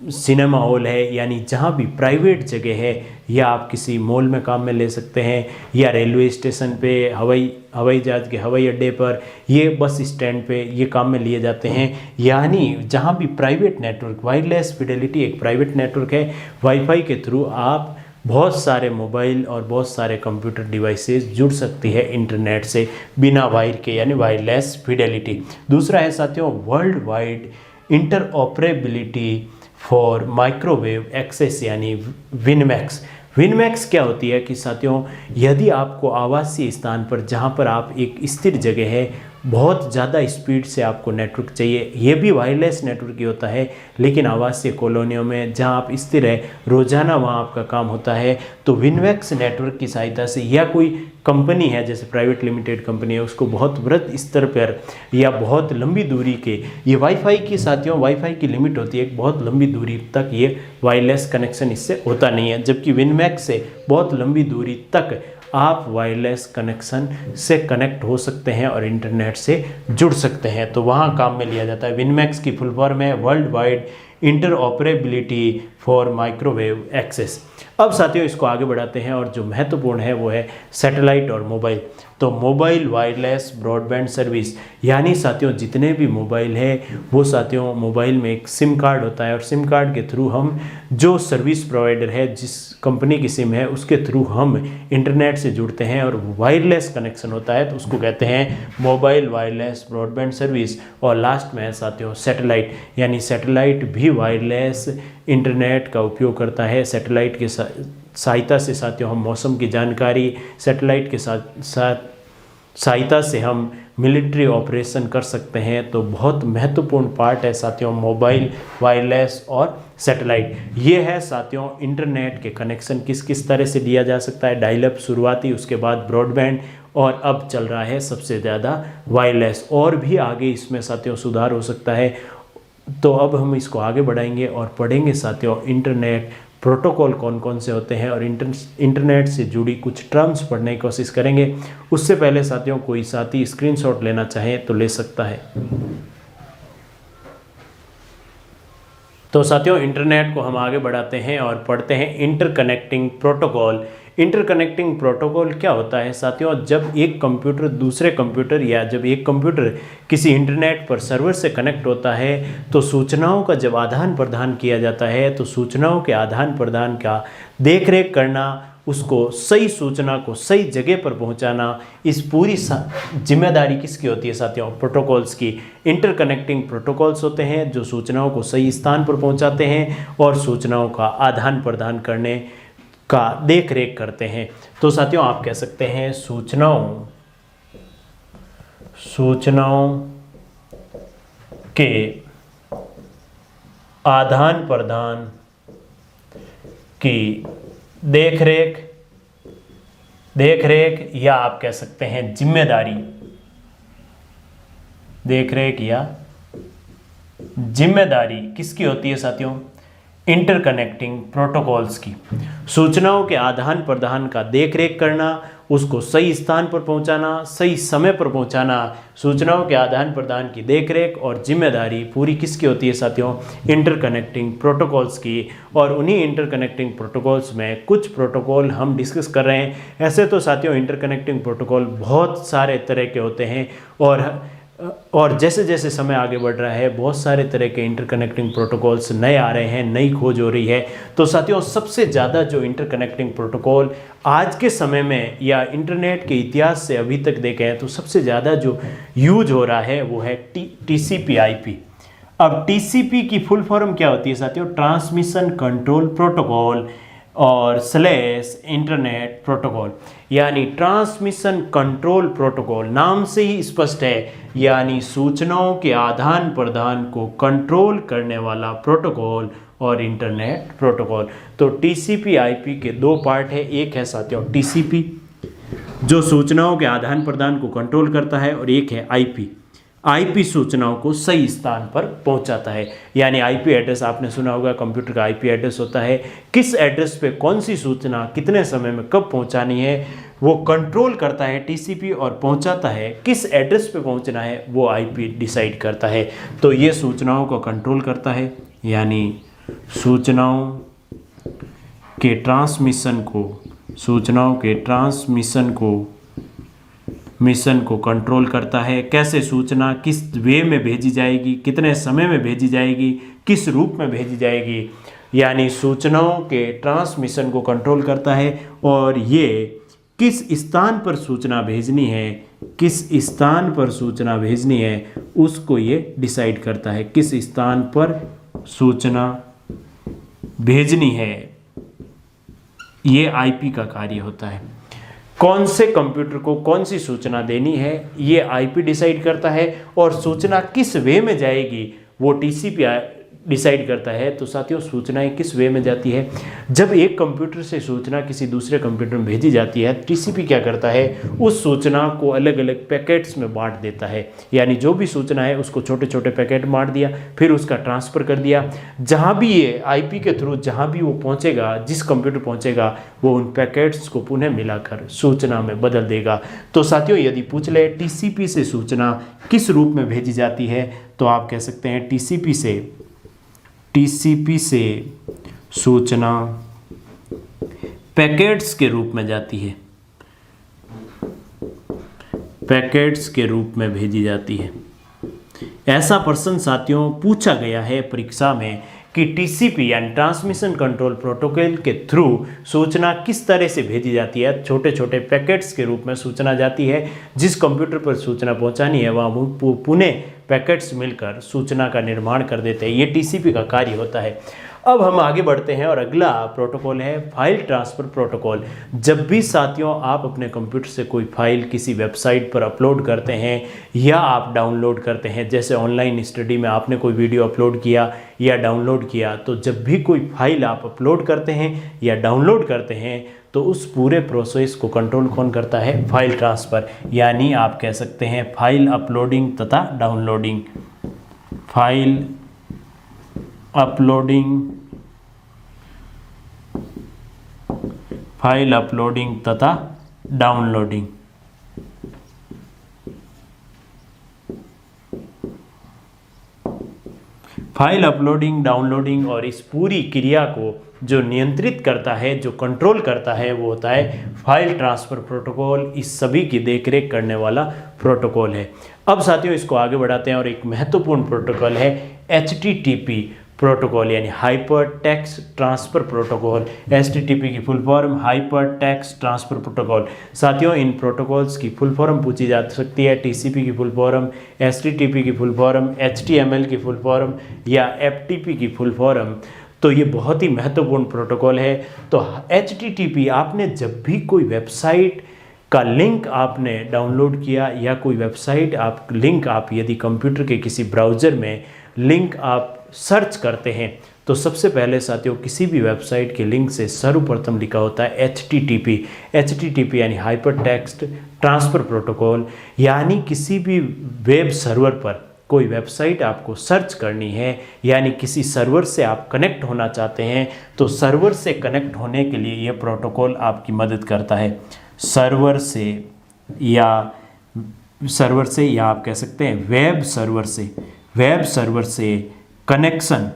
सिनेमा हॉल है, यानी जहाँ भी प्राइवेट जगह है, या आप किसी मॉल में काम में ले सकते हैं या रेलवे स्टेशन पे, हवाई जहाज़ के हवाई अड्डे पर, ये बस स्टैंड पे ये काम में लिए जाते हैं। यानी जहाँ भी प्राइवेट नेटवर्क, वायरलेस फिडेलिटी एक प्राइवेट नेटवर्क है। वाईफाई के थ्रू आप बहुत सारे मोबाइल और बहुत सारे कंप्यूटर डिवाइसेस जुड़ सकती है इंटरनेट से बिना वायर के, यानी वायरलेस फिडेलिटी। दूसरा है साथियों world wide interoperability for microwave access यानी विनमैक्स। विनमैक्स क्या होती है कि साथियों यदि आपको आवासीय स्थान पर, जहाँ पर आप एक स्थिर जगह है, बहुत ज़्यादा स्पीड से आपको नेटवर्क चाहिए, ये भी वायरलेस नेटवर्क ही होता है, लेकिन आवासीय कॉलोनियों में जहाँ आप स्थिर है, रोज़ाना वहाँ आपका काम होता है, तो विनमैक्स नेटवर्क की सहायता से, या कोई कंपनी है जैसे प्राइवेट लिमिटेड कंपनी है, उसको बहुत वृहद स्तर पर या बहुत लंबी दूरी के, ये वाईफाई की साथियों वाईफाई की लिमिट होती है, एक बहुत लंबी दूरी तक ये वायरलेस कनेक्शन इससे होता नहीं है, जबकि विनमैक्स से बहुत लंबी दूरी तक आप वायरलेस कनेक्शन से कनेक्ट हो सकते हैं और इंटरनेट से जुड़ सकते हैं। तो वहाँ काम में लिया जाता है। विनमैक्स की फुल फॉर्म है world wide interoperability for microwave access. अब साथियों इसको आगे बढ़ाते हैं और जो महत्वपूर्ण है वो है सैटेलाइट और मोबाइल। तो मोबाइल वायरलेस ब्रॉडबैंड सर्विस, यानी साथियों जितने भी मोबाइल है वो साथियों मोबाइल में एक सिम कार्ड होता है और सिम कार्ड के थ्रू हम जो सर्विस प्रोवाइडर है, जिस कंपनी की सिम है, उसके थ्रू हम इंटरनेट से जुड़ते हैं और वायरलेस कनेक्शन होता है, तो उसको कहते हैं मोबाइल वायरलेस ब्रॉडबैंड सर्विस। और लास्ट में है साथियों सैटेलाइट, यानी सैटेलाइट भी वायरलेस इंटरनेट का उपयोग करता है। सैटेलाइट के सहायता से साथियों हम मौसम की जानकारी, सैटेलाइट के साथ सहायता से हम मिलिट्री ऑपरेशन कर सकते हैं। तो बहुत महत्वपूर्ण पार्ट है साथियों मोबाइल वायरलेस और सैटेलाइट। ये है साथियों इंटरनेट के कनेक्शन किस किस तरह से दिया जा सकता है। डायल अप शुरुआती, उसके बाद ब्रॉडबैंड और अब चल रहा है सबसे ज़्यादा वायरलेस। और भी आगे इसमें साथियों सुधार हो सकता है। तो अब हम इसको आगे बढ़ाएंगे और पढ़ेंगे साथियों इंटरनेट प्रोटोकॉल कौन कौन से होते हैं और इंटरनेट से जुड़ी कुछ टर्म्स पढ़ने की कोशिश करेंगे। उससे पहले साथियों कोई साथी स्क्रीनशॉट लेना चाहे तो ले सकता है। तो साथियों इंटरनेट को हम आगे बढ़ाते हैं और पढ़ते हैं इंटरकनेक्टिंग प्रोटोकॉल। इंटरकनेक्टिंग प्रोटोकॉल क्या होता है साथियों? जब एक कंप्यूटर दूसरे कंप्यूटर या जब एक कंप्यूटर किसी इंटरनेट पर सर्वर से कनेक्ट होता है तो सूचनाओं का जब आदान प्रदान किया जाता है तो सूचनाओं के आदान प्रदान का देखरेख करना, उसको सही सूचना को सही जगह पर पहुंचाना, इस पूरी जिम्मेदारी किसकी होती है साथियों? प्रोटोकॉल्स की। इंटरकनेक्टिंग प्रोटोकॉल्स होते हैं जो सूचनाओं को सही स्थान पर पहुंचाते हैं और सूचनाओं का आदान प्रदान करने का देख रेख करते हैं। तो साथियों आप कह सकते हैं सूचनाओं के आदान प्रदान की देखरेख देख रेख या आप कह सकते हैं जिम्मेदारी, देख रेख या जिम्मेदारी किसकी होती है साथियों? इंटरकनेक्टिंग प्रोटोकॉल्स की। सूचनाओं के आदान प्रदान का देखरेख करना, उसको सही स्थान पर पहुंचाना, सही समय पर पहुंचाना, सूचनाओं के आदान प्रदान की देखरेख और जिम्मेदारी पूरी किसकी होती है साथियों? इंटरकनेक्टिंग प्रोटोकॉल्स की। और उन्हीं इंटरकनेक्टिंग प्रोटोकॉल्स में कुछ प्रोटोकॉल हम डिस्कस कर रहे हैं। ऐसे तो साथियों इंटरकनेक्टिंग प्रोटोकॉल बहुत सारे तरह के होते हैं और जैसे जैसे समय आगे बढ़ रहा है बहुत सारे तरह के इंटरकनेक्टिंग प्रोटोकॉल्स नए आ रहे हैं, नई खोज हो रही है। तो साथियों सबसे ज़्यादा जो इंटरकनेक्टिंग प्रोटोकॉल आज के समय में या इंटरनेट के इतिहास से अभी तक देखें तो सबसे ज़्यादा जो यूज हो रहा है वो है TCP/IP। अब TCP की फुल फॉर्म क्या होती है साथियों? ट्रांसमिशन कंट्रोल प्रोटोकॉल और / इंटरनेट प्रोटोकॉल, यानी ट्रांसमिशन कंट्रोल प्रोटोकॉल नाम से ही स्पष्ट है, यानी सूचनाओं के आदान प्रदान को कंट्रोल करने वाला प्रोटोकॉल और इंटरनेट प्रोटोकॉल। तो TCP/IP के दो पार्ट है, एक है साथियों TCP जो सूचनाओं के आदान प्रदान को कंट्रोल करता है और एक है IP सूचनाओं को सही स्थान पर पहुंचाता है। यानी IP एड्रेस आपने सुना होगा, कंप्यूटर का IP एड्रेस होता है, किस एड्रेस पे कौन सी सूचना कितने समय में कब पहुंचानी है वो कंट्रोल करता है TCP, और पहुंचाता है किस एड्रेस पे पहुंचना है वो IP डिसाइड करता है। तो ये सूचनाओं को कंट्रोल करता है, यानी सूचनाओं के ट्रांसमिशन को कंट्रोल करता है। कैसे सूचना किस वे में भेजी जाएगी, कितने समय में भेजी जाएगी, किस रूप में भेजी जाएगी, यानी सूचनाओं के ट्रांसमिशन को कंट्रोल करता है। और ये किस स्थान पर सूचना भेजनी है उसको ये डिसाइड करता है, किस स्थान पर सूचना भेजनी है, ये IP का कार्य होता है। कौन से कंप्यूटर को कौन सी सूचना देनी है ये IP डिसाइड करता है, और सूचना किस वे में जाएगी वो TCP डिसाइड करता है। तो साथियों सूचनाएं किस वे में जाती है? जब एक कंप्यूटर से सूचना किसी दूसरे कंप्यूटर में भेजी जाती है, TCP क्या करता है? उस सूचना को अलग अलग पैकेट्स में बांट देता है, यानी जो भी सूचना है उसको छोटे छोटे पैकेट बांट दिया, फिर उसका ट्रांसफ़र कर दिया। जहाँ भी ये IP के थ्रू जहाँ भी वो पहुँचेगा, जिस कंप्यूटर पहुँचेगा वो उन पैकेट्स को पुनः मिलाकर सूचना में बदल देगा। तो साथियों यदि पूछ ले TCP से सूचना किस रूप में भेजी जाती है तो आप कह सकते हैं TCP से सूचना पैकेट्स के रूप में जाती है, पैकेट्स के रूप में भेजी जाती है। ऐसा प्रश्न साथियों पूछा गया है परीक्षा में कि TCP यानी ट्रांसमिशन कंट्रोल प्रोटोकॉल के थ्रू सूचना किस तरह से भेजी जाती है। छोटे छोटे पैकेट्स के रूप में सूचना जाती है, जिस कंप्यूटर पर सूचना पहुंचानी है वहाँ पुनः पैकेट्स मिलकर सूचना का निर्माण कर देते हैं। ये TCP का कार्य होता है। अब हम आगे बढ़ते हैं और अगला प्रोटोकॉल है फाइल ट्रांसफ़र प्रोटोकॉल। जब भी साथियों आप अपने कंप्यूटर से कोई फाइल किसी वेबसाइट पर अपलोड करते हैं या आप डाउनलोड करते हैं, जैसे ऑनलाइन स्टडी में आपने कोई वीडियो अपलोड किया या डाउनलोड किया, तो जब भी कोई फाइल आप अपलोड करते हैं या डाउनलोड करते हैं तो उस पूरे प्रोसेस को कंट्रोल कौन करता है? फाइल ट्रांसफ़र, यानी आप कह सकते हैं फाइल अपलोडिंग तथा डाउनलोडिंग। फाइल अपलोडिंग तथा डाउनलोडिंग। फाइल अपलोडिंग, डाउनलोडिंग और इस पूरी क्रिया को जो नियंत्रित करता है, जो कंट्रोल करता है, वो होता है फाइल ट्रांसफ़र प्रोटोकॉल। इस सभी की देखरेख करने वाला प्रोटोकॉल है। अब साथियों इसको आगे बढ़ाते हैं और एक महत्वपूर्ण प्रोटोकॉल है HTTP प्रोटोकॉल, यानी hyper text transfer protocol. HTTP की full form hyper text transfer protocol. साथियों इन प्रोटोकॉल्स की फुल फॉर्म पूछी जा सकती है। TCP की फुल फॉर्म, HTTP की फुल फॉर्म, HTML की फुल फॉर्म या FTP की फुल फॉर्म। तो ये बहुत ही महत्वपूर्ण प्रोटोकॉल है। तो HTTP आपने जब भी कोई वेबसाइट का लिंक आपने डाउनलोड किया या कोई वेबसाइट लिंक आप यदि कंप्यूटर के किसी ब्राउज़र में लिंक आप सर्च करते हैं तो सबसे पहले साथियों किसी भी वेबसाइट के लिंक से सर्वप्रथम लिखा होता है HTTP। HTTP यानी हाइपर टेक्स्ट ट्रांसफ़र प्रोटोकॉल, यानी किसी भी वेब सर्वर पर कोई वेबसाइट आपको सर्च करनी है, यानी किसी सर्वर से आप कनेक्ट होना चाहते हैं, तो सर्वर से कनेक्ट होने के लिए यह प्रोटोकॉल आपकी मदद करता है। सर्वर से या आप कह सकते हैं वेब सर्वर से कनेक्शन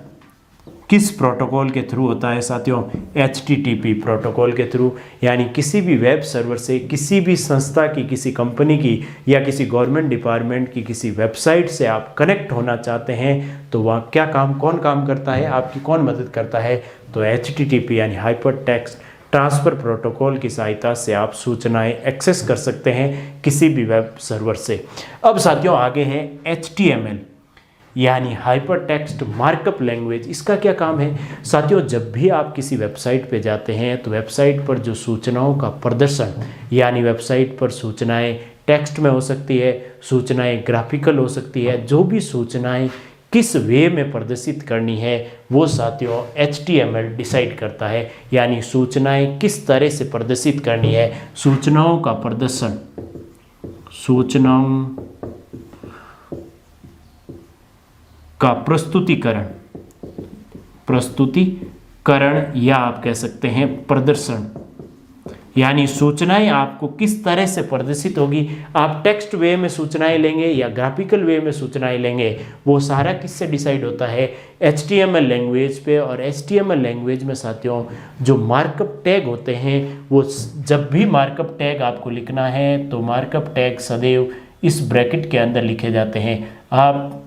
किस प्रोटोकॉल के थ्रू होता है साथियों? HTTP प्रोटोकॉल के थ्रू। यानी किसी भी वेब सर्वर से किसी भी संस्था की, किसी कंपनी की या किसी गवर्नमेंट डिपार्टमेंट की किसी वेबसाइट से आप कनेक्ट होना चाहते हैं, तो वहाँ क्या काम, कौन काम करता है, आपकी कौन मदद करता है? तो HTTP यानी हाइपर टेक्स्ट ट्रांसफ़र प्रोटोकॉल की सहायता से आप सूचनाएं एक्सेस कर सकते हैं किसी भी वेब सर्वर से। अब साथियों आगे है HTML यानी हाइपर टेक्स्ट मार्कअप लैंग्वेज। इसका क्या काम है साथियों? जब भी आप किसी वेबसाइट पे जाते हैं तो वेबसाइट पर जो सूचनाओं का प्रदर्शन, यानी वेबसाइट पर सूचनाएं टेक्स्ट में हो सकती है, सूचनाएं ग्राफिकल हो सकती है, जो भी सूचनाएं किस वे में प्रदर्शित करनी है वो साथियों HTML डिसाइड करता है। यानी सूचनाएं किस तरह से प्रदर्शित करनी है, सूचनाओं का प्रदर्शन, सूचनाओं का प्रस्तुतिकरण या आप कह सकते हैं प्रदर्शन, यानी सूचनाएं आपको किस तरह से प्रदर्शित होगी। आप टेक्स्ट वे में सूचनाएं लेंगे या ग्राफिकल वे में सूचनाएं लेंगे, वो सारा किससे डिसाइड होता है? HTML लैंग्वेज पे। और HTML लैंग्वेज में साथियों जो मार्कअप टैग होते हैं, वो जब भी मार्कअप टैग आपको लिखना है तो मार्कअप टैग सदैव इस ब्रैकेट के अंदर लिखे जाते हैं। आप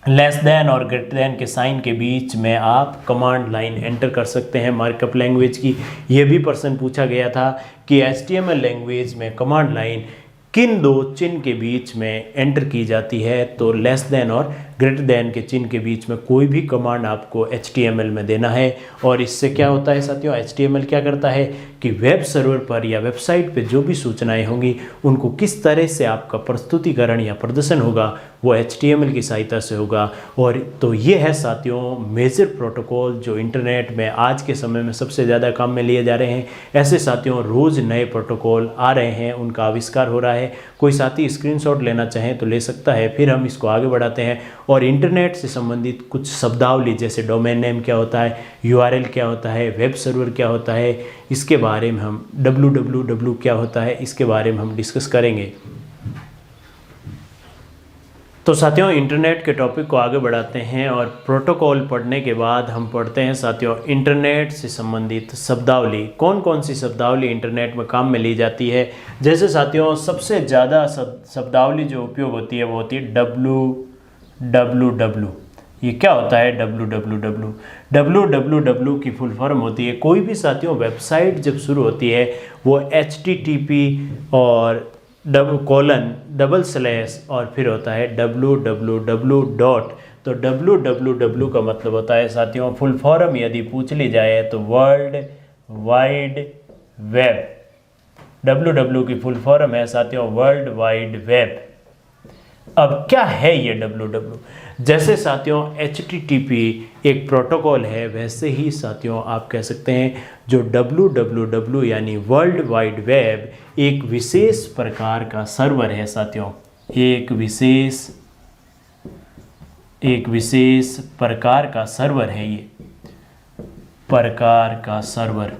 लेस देन और ग्रेटर देन के साइन के बीच में आप कमांड लाइन एंटर कर सकते हैं मार्कअप लैंग्वेज की। ये भी प्रश्न पूछा गया था कि HTML लैंग्वेज में कमांड लाइन किन दो चिन्ह के बीच में एंटर की जाती है? तो लेस देन और ग्रेटर देन के चिन्ह के बीच में कोई भी कमांड आपको HTML में देना है। और इससे क्या होता है साथियों? HTML क्या करता है कि वेब सर्वर पर या वेबसाइट पे जो भी सूचनाएं होंगी उनको किस तरह से आपका प्रस्तुतिकरण या प्रदर्शन होगा वो HTML की सहायता से होगा। और तो ये है साथियों मेजर प्रोटोकॉल जो इंटरनेट में आज के समय में सबसे ज़्यादा काम में लिए जा रहे हैं। ऐसे साथियों रोज़ नए प्रोटोकॉल आ रहे हैं, उनका आविष्कार हो रहा है। कोई साथी स्क्रीनशॉट लेना चाहें तो ले सकता है, फिर हम इसको आगे बढ़ाते हैं। और इंटरनेट से संबंधित कुछ शब्दावली जैसे डोमेन नेम क्या होता है, URL क्या होता है, वेब सर्वर क्या होता है, इसके बारे में हम www क्या होता है, इसके बारे में हम डिस्कस करेंगे। तो साथियों इंटरनेट के टॉपिक को आगे बढ़ाते हैं और प्रोटोकॉल पढ़ने के बाद हम पढ़ते हैं साथियों इंटरनेट से संबंधित शब्दावली। कौन कौन सी शब्दावली इंटरनेट में काम में ली जाती है? जैसे साथियों सबसे ज़्यादा शब्दावली जो उपयोग होती है वो होती है www। ये क्या होता है www? www की फुल फॉर्म होती है, कोई भी साथियों वेबसाइट जब शुरू होती है वो HTTP और :/ और फिर होता है www डॉट। तो www का मतलब होता है साथियों फुल फॉर्म यदि पूछ ली जाए तो वर्ल्ड वाइड वेब। www की फुल फॉर्म है साथियों वर्ल्ड वाइड वेब। अब क्या है ये www? जैसे साथियों HTTP एक प्रोटोकॉल है, वैसे ही साथियों आप कह सकते हैं जो www यानी वर्ल्ड वाइड वेब एक विशेष प्रकार का सर्वर है साथियों। एक विशेष प्रकार का सर्वर है ये प्रकार का सर्वर।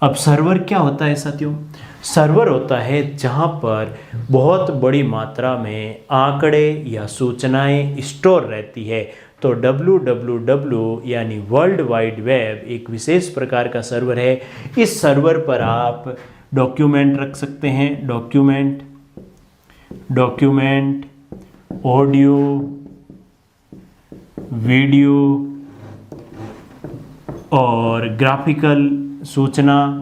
अब सर्वर क्या होता है साथियों? सर्वर होता है जहां पर बहुत बड़ी मात्रा में आंकड़े या सूचनाएं स्टोर रहती है। तो www यानी वर्ल्ड वाइड वेब एक विशेष प्रकार का सर्वर है। इस सर्वर पर आप डॉक्यूमेंट रख सकते हैं, डॉक्यूमेंट ऑडियो वीडियो और ग्राफिकल सूचना,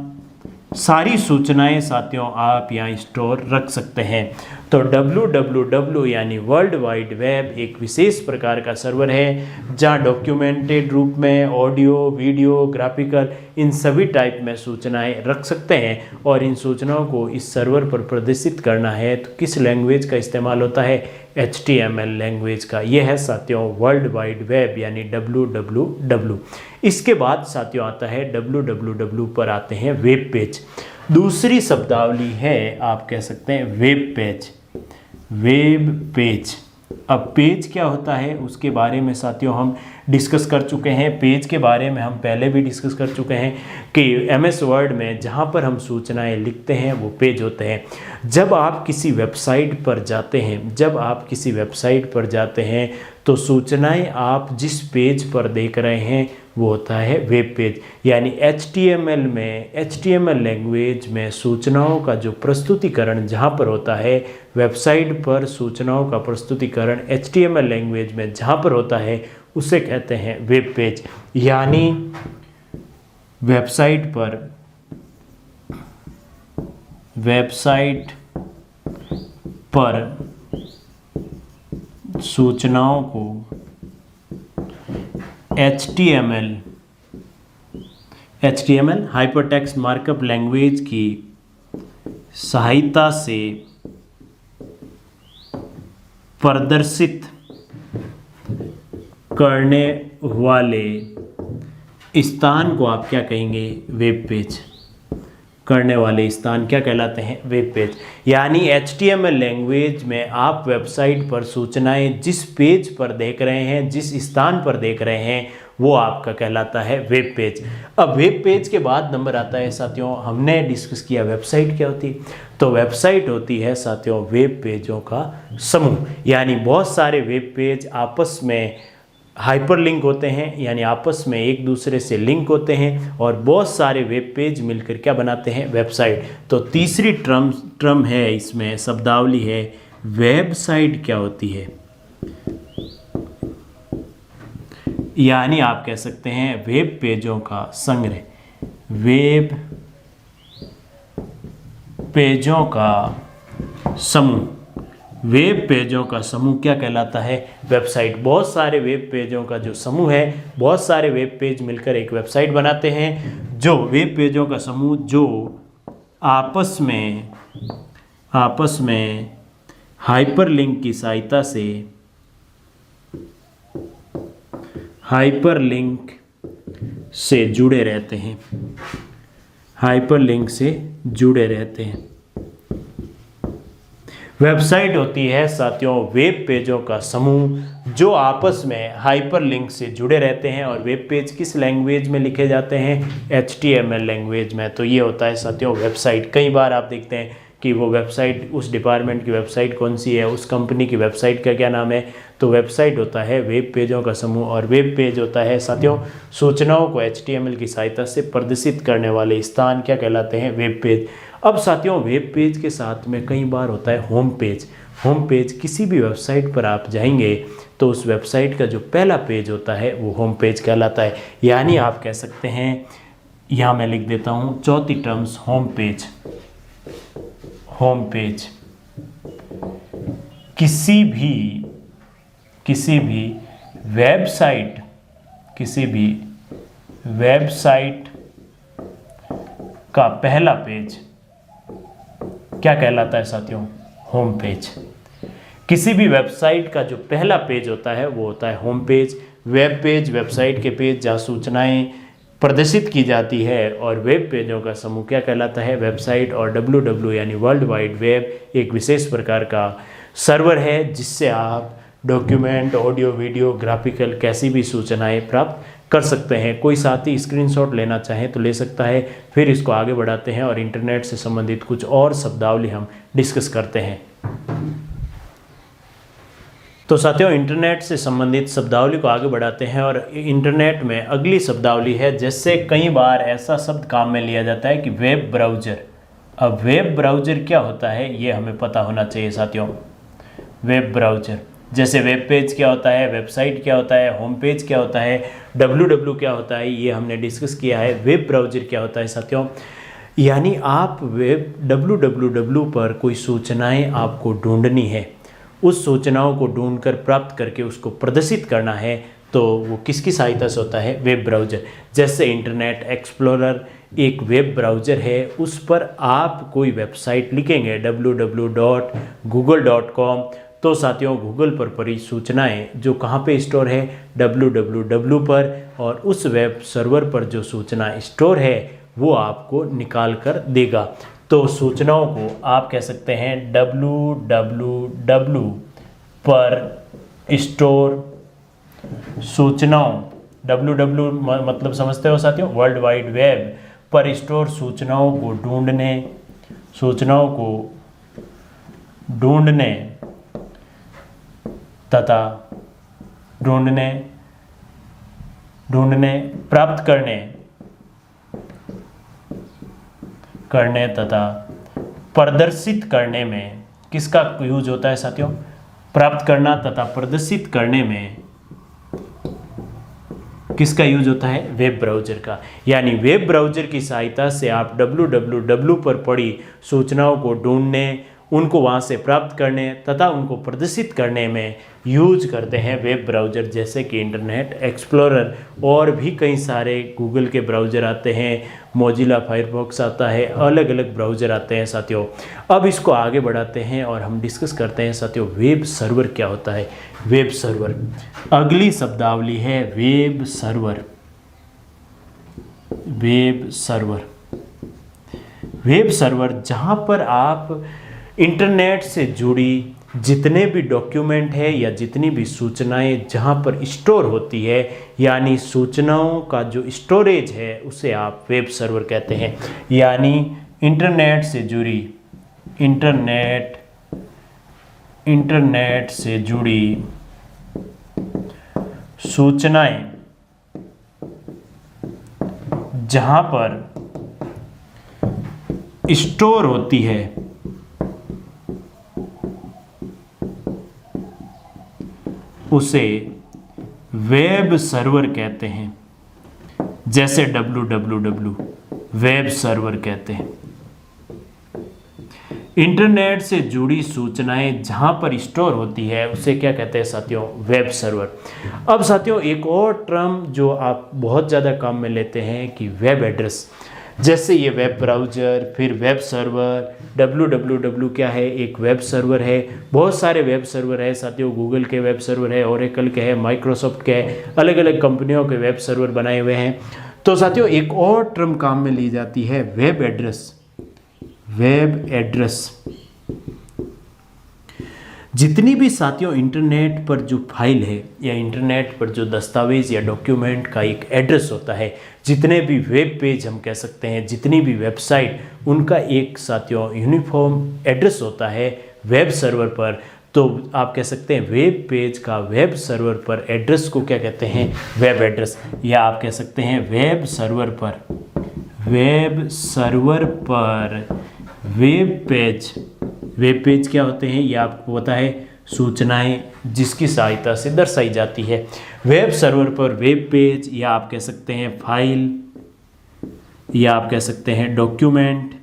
सारी सूचनाएं साथियों आप यहाँ स्टोर रख सकते हैं। तो www यानी वर्ल्ड वाइड वेब एक विशेष प्रकार का सर्वर है जहाँ डॉक्यूमेंटेड रूप में ऑडियो वीडियो ग्राफिकल इन सभी टाइप में सूचनाएं रख सकते हैं। और इन सूचनाओं को इस सर्वर पर प्रदर्शित करना है तो किस लैंग्वेज का इस्तेमाल होता है? HTML लैंग्वेज का। यह है साथियों वर्ल्ड वाइड वेब यानी www। इसके बाद साथियों आता है www पर आते हैं वेब पेज। दूसरी शब्दावली है आप कह सकते हैं वेब पेज। वेब पेज, अब पेज क्या होता है उसके बारे में साथियों हम डिस्कस कर चुके हैं। पेज के बारे में हम पहले भी डिस्कस कर चुके हैं कि MS वर्ड में जहाँ पर हम सूचनाएं लिखते हैं वो पेज होते हैं। जब आप किसी वेबसाइट पर जाते हैं तो सूचनाएं आप जिस पेज पर देख रहे हैं वो होता है वेब पेज। यानी HTML लैंग्वेज में सूचनाओं का जो प्रस्तुतिकरण जहाँ पर होता है, वेबसाइट पर सूचनाओं का प्रस्तुतिकरण HTML लैंग्वेज में जहाँ पर होता है उसे कहते हैं वेब पेज। यानी वेबसाइट पर सूचनाओं को HTML हाइपरटेक्स्ट मार्कअप लैंग्वेज की सहायता से प्रदर्शित करने वाले स्थान को आप क्या कहेंगे? Web page. करने वाले स्थान क्या कहलाते हैं? Web page. यानी HTML लैंग्वेज में आप वेबसाइट पर सूचनाएं जिस पेज पर देख रहे हैं, जिस स्थान पर देख रहे हैं, वो आपका कहलाता है वेब पेज। अब वेब पेज के बाद नंबर आता है साथियों, हमने डिस्कस किया वेबसाइट क्या होती है। तो वेबसाइट होती है साथियों वेब पेजों का समूह। यानी बहुत सारे वेब पेज आपस में हाइपरलिंक होते हैं, यानी आपस में एक दूसरे से लिंक होते हैं और बहुत सारे वेब पेज मिलकर क्या बनाते हैं? वेबसाइट। तो तीसरी टर्म है इसमें, शब्दावली है वेबसाइट क्या होती है। यानी आप कह सकते हैं वेब पेजों का संग्रह। वेब पेजों का समूह। वेब पेजों का समूह क्या कहलाता है? वेबसाइट। बहुत सारे वेब पेजों का जो समूह है, बहुत सारे वेब पेज मिलकर एक वेबसाइट बनाते हैं। जो वेब पेजों का समूह जो आपस में हाइपरलिंक की सहायता से हाइपरलिंक से जुड़े रहते हैं। हाइपरलिंक से जुड़े रहते हैं। वेबसाइट होती है साथियों वेब पेजों का समूह जो आपस में हाइपरलिंक से जुड़े रहते हैं। और वेब पेज किस लैंग्वेज में लिखे जाते हैं? HTML लैंग्वेज में। तो ये होता है साथियों वेबसाइट। कई बार आप देखते हैं कि वो वेबसाइट, उस डिपार्टमेंट की वेबसाइट कौन सी है, उस कंपनी की वेबसाइट का क्या नाम है। तो वेबसाइट होता है वेब पेजों का समूह और वेब पेज होता है साथियों सूचनाओं को HTML की सहायता से प्रदर्शित करने वाले स्थान क्या कहलाते हैं? Web page. अब साथियों वेब पेज के साथ में कई बार होता है होम पेज। होम पेज, किसी भी वेबसाइट पर आप जाएंगे तो उस वेबसाइट का जो पहला पेज होता है वो होम पेज कहलाता है। यानी आप कह सकते हैं, यहाँ मैं लिख देता हूँ चौथी terms home page. Home page किसी भी वेबसाइट का पहला पेज क्या कहलाता है साथियों? Home page. किसी भी वेबसाइट का जो पहला पेज होता है वो होता है home page. Web page website के पेज जहाँ सूचनाएं प्रदर्शित की जाती है और वेब पेजों का समूह क्या कहलाता है? वेबसाइट। और www यानी वर्ल्ड वाइड वेब एक विशेष प्रकार का सर्वर है जिससे आप डॉक्यूमेंट, ऑडियो, वीडियो, ग्राफिकल कैसी भी सूचनाएं प्राप्त कर सकते हैं। कोई साथी स्क्रीनशॉट लेना चाहे तो ले सकता है। फिर इसको आगे बढ़ाते हैं और इंटरनेट से संबंधित कुछ और शब्दावली हम डिस्कस करते हैं। तो साथियों इंटरनेट से संबंधित शब्दावली को आगे बढ़ाते हैं और इंटरनेट में अगली शब्दावली है, जैसे कई बार ऐसा शब्द काम में लिया जाता है कि वेब ब्राउज़र। अब वेब ब्राउज़र क्या होता है ये हमें पता होना चाहिए साथियों। वेब ब्राउज़र जैसे वेब पेज क्या होता है, वेबसाइट क्या होता है, होम पेज क्या होता है, www क्या होता है, ये हमने डिस्कस किया है। वेब ब्राउज़र क्या होता है साथियों? यानी आप वेब www पर कोई सूचनाएं आपको ढूंढनी है, उस सूचनाओं को ढूंढकर प्राप्त करके उसको प्रदर्शित करना है तो वो किसकी सहायता से होता है? Web browser. जैसे इंटरनेट एक्सप्लोरर एक वेब ब्राउज़र है, उस पर आप कोई वेबसाइट लिखेंगे www.google.com तो साथियों गूगल पर पड़ी सूचनाएं जो कहाँ पे स्टोर है, www पर, और उस वेब सर्वर पर जो सूचना स्टोर है वो आपको निकाल कर देगा। तो सूचनाओं को आप कह सकते हैं www पर स्टोर सूचनाओं, www मतलब समझते हो साथियों, वर्ल्ड वाइड वेब पर स्टोर सूचनाओं को ढूंढने तथा प्राप्त करने तथा प्रदर्शित करने में किसका यूज होता है साथियों? प्राप्त करना तथा प्रदर्शित करने में किसका यूज होता है? वेब ब्राउज़र का। यानी वेब ब्राउज़र की सहायता से आप www पर पड़ी सूचनाओं को ढूंढने, उनको वहाँ से प्राप्त करने तथा उनको प्रदर्शित करने में यूज करते हैं वेब ब्राउज़र, जैसे कि इंटरनेट एक्सप्लोरर और भी कई सारे गूगल के ब्राउज़र आते हैं, मोजिला फायरफॉक्स आता है, अलग अलग ब्राउज़र आते हैं साथियों। अब इसको आगे बढ़ाते हैं और हम डिस्कस करते हैं साथियों वेब सर्वर क्या होता है। वेब सर्वर, अगली शब्दावली है web server. Web server, web server जहाँ पर आप इंटरनेट से जुड़ी जितने भी डॉक्यूमेंट है या जितनी भी सूचनाएं जहां पर स्टोर होती है, यानी सूचनाओं का जो स्टोरेज है उसे आप वेब सर्वर कहते हैं। यानी इंटरनेट से जुड़ी सूचनाएं जहां पर स्टोर होती है उसे वेब सर्वर कहते हैं। जैसे www वेब सर्वर कहते हैं। इंटरनेट से जुड़ी सूचनाएं जहां पर स्टोर होती है उसे क्या कहते हैं साथियों? Web server. अब साथियों एक और टर्म जो आप बहुत ज़्यादा काम में लेते हैं कि वेब एड्रेस। जैसे ये वेब ब्राउज़र, फिर वेब सर्वर, www क्या है? एक वेब सर्वर है। बहुत सारे वेब सर्वर है साथियों, गूगल के वेब सर्वर है, ओरेकल के है, माइक्रोसॉफ्ट के है, अलग अलग कंपनियों के वेब सर्वर बनाए हुए हैं। तो साथियों एक और टर्म काम में ली जाती है वेब एड्रेस। वेब एड्रेस, जितनी भी साथियों इंटरनेट पर जो फाइल है या इंटरनेट पर जो दस्तावेज या डॉक्यूमेंट का एक एड्रेस होता है, जितने भी वेब पेज हम कह सकते हैं, जितनी भी वेबसाइट, उनका एक साथियों यूनिफॉर्म एड्रेस होता है वेब सर्वर पर। तो आप कह सकते हैं वेब पेज का वेब सर्वर पर एड्रेस को क्या कहते हैं? Web address. या आप कह सकते हैं वेब सर्वर पर वेब पेज क्या होते हैं ये आपको पता है? सूचनाएं जिसकी सहायता से दर्शाई जाती है। वेब सर्वर पर वेब पेज, या आप कह सकते हैं फाइल, या आप कह सकते हैं डॉक्यूमेंट,